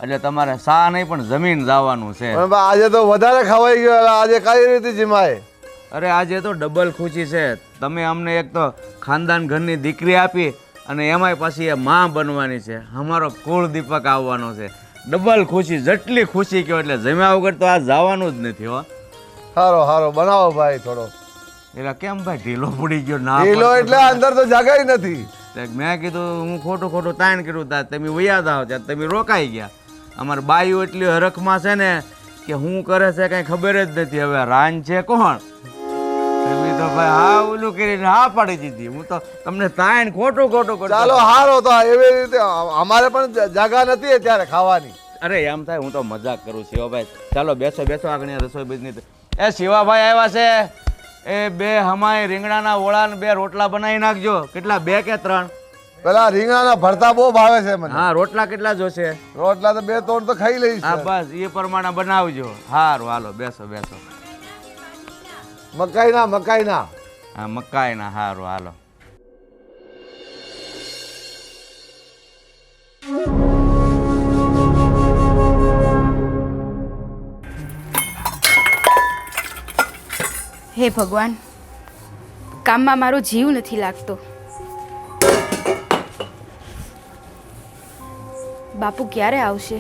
એટલે તમારે સા નહીં પણ જમીન જવાનું છે. પણ બા, આજે તો વધારે ખવાઈ ગયો એટલે આજે કઈ રીતે જીમાય? અરે આજે તો ડબલ ખુશી છે. તમે અમને એક તો ખાનદાન ઘરની દીકરી આપી અને એમાંય પાછી એ માં બનવાની છે. અમારો કુળ દીપક આવવાનો છે. ડબલ ખુશી, જેટલી ખુશી કહો એટલે જમ્યા વગર તો આ જવાનું જ નથી હો. સારો સારો બનાવો ભાઈ થોડો. એટલે કેમ ભાઈ ઢીલો પડી ગયો? ના ઢીલો પડતો એટલે અંદર તો જગાઈ નથી. તો મેં કીધું હું ખોટું તાણ કર્યું તા તમે વયા જાઓ ત્યાં તમે રોકાઈ ગયા. અમારી બાઈઓ એટલી હરખમાં છે ને કે હું કરે છે કઈ ખબર જ નથી. હવે રાન છે કોણ? તમે તો ભાઈ હા ઓલું કરીને હા પાડી દીધી. હું તો તમને તાણ ખોટું કરતો. ચાલો હારો તો એવી રીતે અમારે પણ જાગા નથી અત્યારે ખાવાની. અરે એમ થાય હું તો મજાક કરું શિવાભાઈ. ચાલો બેસો બેસો આગળ રસોઈ બીજની. એ શિવાભાઈ આવ્યા છે. એ બે હમાય રીંગણાના ઓળા ને 2 રોટલા બનાવી નાખજો. કેટલા 2 કે 3? પેલા રીંગણાના ભરતા બહુ ભાવે છે મને. હા રોટલા કેટલા જોશે? રોટલા તો 2-3 તો ખાઈ લઈશ. હા બસ એ પ્રમાણે બનાવજો. સારું હાલો બેસો બેસો. મકાઈના હા મકાઈના. સારું હાલો. હે ભગવાન, કામમાં મારો જીવ નથી લાગતો. બાપુ ક્યારે આવશે?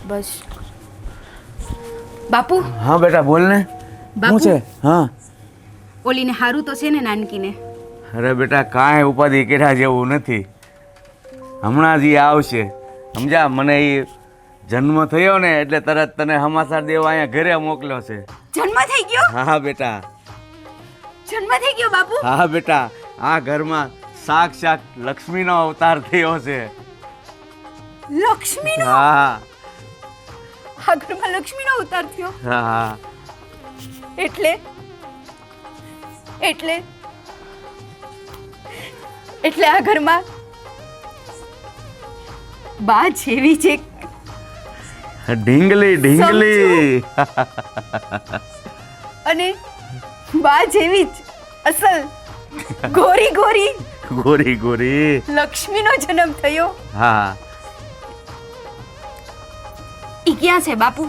બસ બાપુ. હા બેટા બોલ ને. બાપુ. શું છે? હા ઓલીને હારું તો છે ને નાનકીને? અરે બેટા કાંઈ ઉપાધિ કર્યા જેવું નથી. હમણાં જ ઈ આવશે સમજ્યા. મને એ જન્મ થયો ને એટલે તરત તને સમાચાર દેવા અહીંયા ઘરે મોકલ્યો છે. જન્મ થઈ ગયો? હા બેટા. જન્મ થઈ ગયો બાપુ? હા બેટા. આ ઘરમાં સાક્ષાત લક્ષ્મીનો અવતાર થયો છે. લક્ષ્મીનો? હા આ ઘરમાં લક્ષ્મીનો અવતાર થયો? હા હા. એટલે એટલે એટલે આ ઘરમાં બા જેવી છે. ઢીંગલી ઢીંગલી. અને બા જેવી જ અસલ ગોરી ગોરી ગોરી ગોરી. લક્ષ્મીનો જન્મ થયો. હા. ઈ ક્યાં છે બાપુ?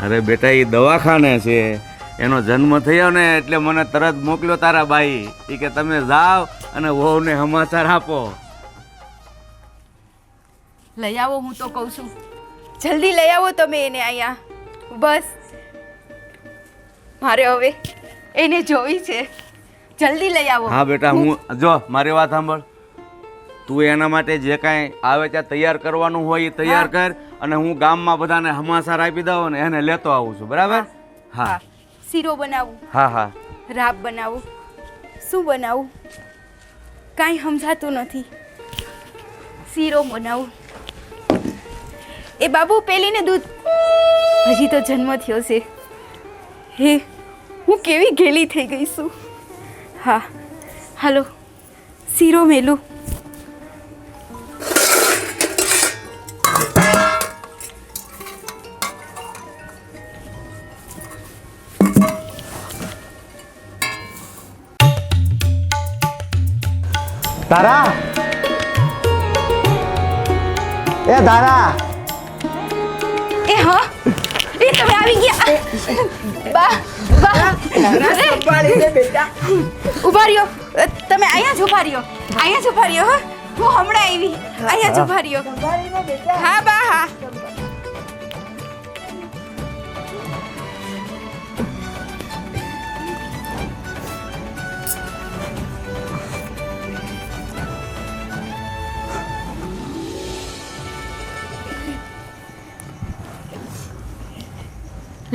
અરે બેટા એ દવાખાને છે. એનો જન્મ થયો ને એટલે મને તરત મોકલ્યો તારા બાઈ. એ કે તમે જાઓ અને વહુને સમાચાર આપો. લઈ આવો, હું તો કહું છું જલ્દી લઈ આવો તમે એને અહીંયા. બસ મારે હવે એને જોવી છે. જલ્દી લઈ આવો. હા બેટા હું જો મારી વાત સાંભળ. તું એના માટે જે કાંઈ આવે ત્યાં તૈયાર કરવાનું હોય એ તૈયાર કર અને હું ગામમાં બધાને સમાચાર આપી દઉં ને એને લેતો આવું છું. બરાબર? હા. શીરો બનાવું, હા હા. રાબ બનાવું, શું બનાવું કાંઈ સમજાતું નથી. શીરો બનાવું. એ બાબુ પેલીને દૂધ. હજી તો જન્મ થયો છે. હે હું કેવી ગેલી થઈ ગઈ છું. હા હાલો શીરો મેલું. તારા એ તારા એ હા એ તમે આવી ગયા. બા બા બેટા ઉભા રહ્યો. તમે અહીંયા જ ઉભા રહ્યો. અહીંયા જ ઉભા રહ્યો. હા હું હમણાં આવી. અહીંયા જ ઉભા રહ્યો. હા બા હા.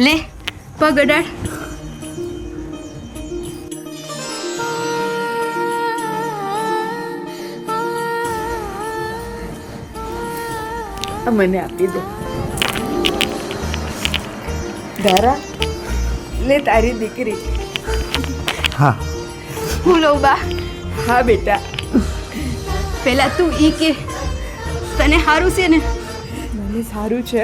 લે પગ અડાડ. મને આપી દે. ધારા લે તારી દીકરી. હા હું લઉં બા. હા બેટા પહેલા તું ઈ કે તને સારું છે ને? મને સારું છે.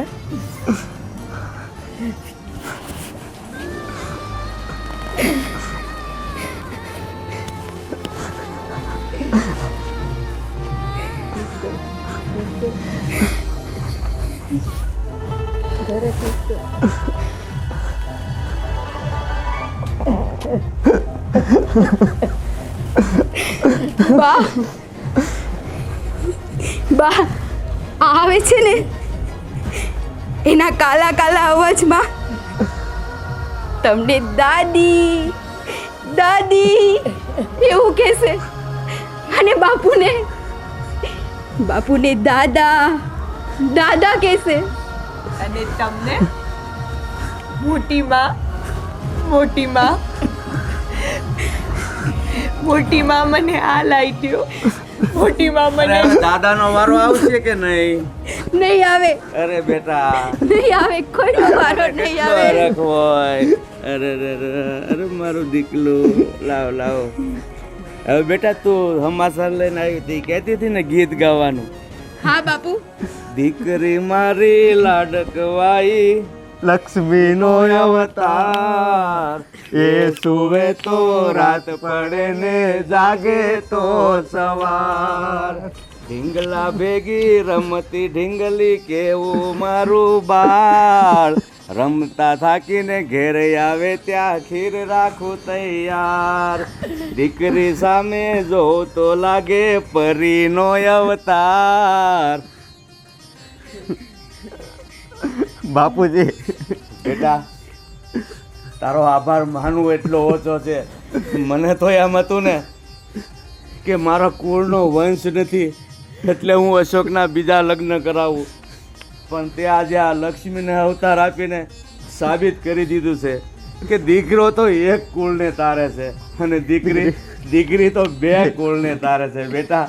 બા બા આવે છે ને એના કાલા કાલા અવાજમાં તમને દાદી દાદી એવું કહેશે અને બાપુને દાદા દાદા કહેશે. અને તમને મોટી માં મોટી માં મોટી માં મને આ લાઈટ્યો. મોટી માં મને દાદાનો વારો આવશે કે નહીં? નહીં આવે, અરે બેટા નહીં આવે, કોઈનો વારો નહીં આવે. બરક હોય. અરે અરે મારું દીકલું. લાવ હવે બેટા તું હમાસર લઈને આવી હતી, કહેતી હતી ને ગીત ગાવાનું. હા બાપુ. દીકરી મારી લાડકવાઈ લક્ષ્મીનો અવતાર, એ સુવે તો રાત પડે ને જાગે તો સવાર. ઢીંગલા ભેગી રમતી ઢીંગલી કેવું મારું બાળ, રમતા થાકીને ઘેરે આવે ત્યાં ખીર રાખું તૈયાર. દીકરી સામે જો તો લાગે પરીનો અવતાર. બાપુજી, બેટા તારો આભાર માનવું એટલો ઓછો છે. મને તો એમ હતું ને કે મારા કુળનો વંશ નથી એટલે હું અશોકના બીજા લગ્ન કરાવું, પણ તે આજે આ લક્ષ્મીને અવતાર આપીને સાબિત કરી દીધું છે કે દીકરો તો એક કુળને તારે છે અને દીકરી તો બે કુળને તારે છે. બેટા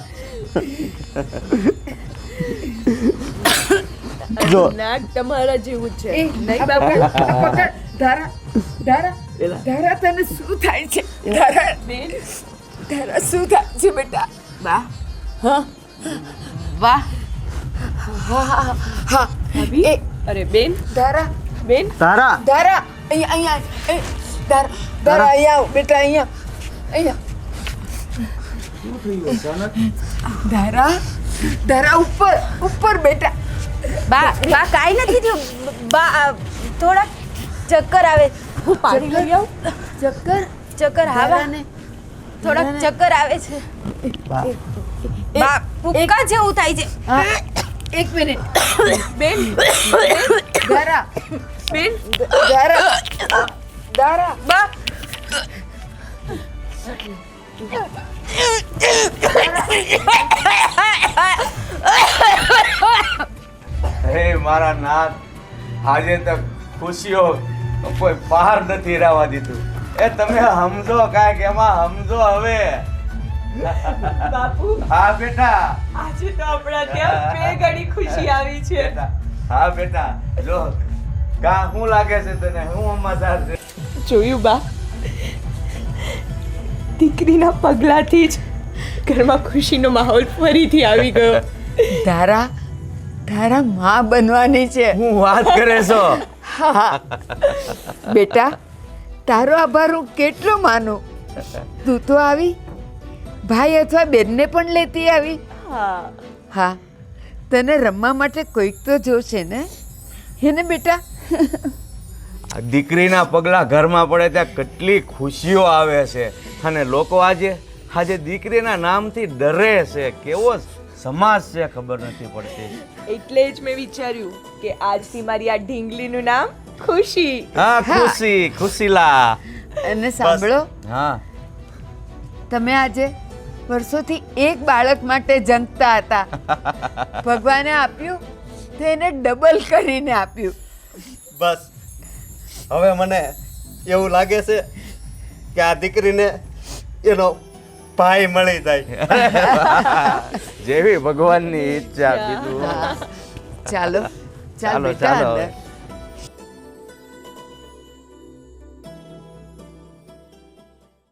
જો નાક તમારા જેવું છે. નહીં બાપુ, પકડ. ધારા તને શું થાય છે? ધારા શું થાય છે બેટા? વાહ હા. અરે બેન, ધારા બેન, તારા અહીંયા ધારા અહીંયા આવ બેટા, અહીંયા ધારા ઉપર બેટા. બા કાંઈ નથી થયું. બા થોડા ચક્કર આવે. હું પાણી લઈ આવું? ચક્કર હા થોડાક ચક્કર આવે છે. બા ઉબકા જેવું થાય છે. એક મિનિટ બેન, ધારા બેન. ધારા બા હે મારા નાથ, આજે તો ખુશીઓ કોઈ બહાર નથી રહેવા દીધું. એ તમે સમજો કાંઈક એમાં સમજો હવે. બાપુ, હા બેટા. આજે તો આપણા ત્યાં બે ઘડી ખુશી આવી છે. બેટા હા બેટા, જો શું લાગે છે તને? હું સમાચાર છે? જોયું બા, દીકરીના પગલાથી જ ઘરમાં ખુશીનો માહોલ ફરીથી આવી ગયો. ધારા માં બનવાની છે. હું વાત કરે છો? બેટા તારો આભાર હું કેટલો માનું. તું તો આવી, ભાઈ અથવા બેનને પણ લેતી આવી. હા, તને રમવા માટે કોઈક તો જોશે ને, હે ને બેટા? દીકરીના પગલા ઘરમાં પડે ત્યાં કેટલી ખુશીઓ આવે છે અને લોકો આજે દીકરીના નામથી ડરે છે. કેવો સમાજ છે ખબર નથી પડતી. એટલે જ મેં વિચાર્યું કે આજથી મારી આ ઢીંગલીનું નામ ખુશી. હા, ખુશીલા. અને સાંભળો, હા, તમે આજે વર્ષોથી એક બાળક માટે જંગતા હતા. ભગવાને આપ્યું તો એને ડબલ કરીને આપ્યું. બસ હવે મને એવું લાગે છે કે આ દીકરીને એનો ભાઈ મળી જાય. જેવી ભગવાનની ઈચ્છા. બીજું ચાલો ચાલો બેટા ચાલો. અંદર.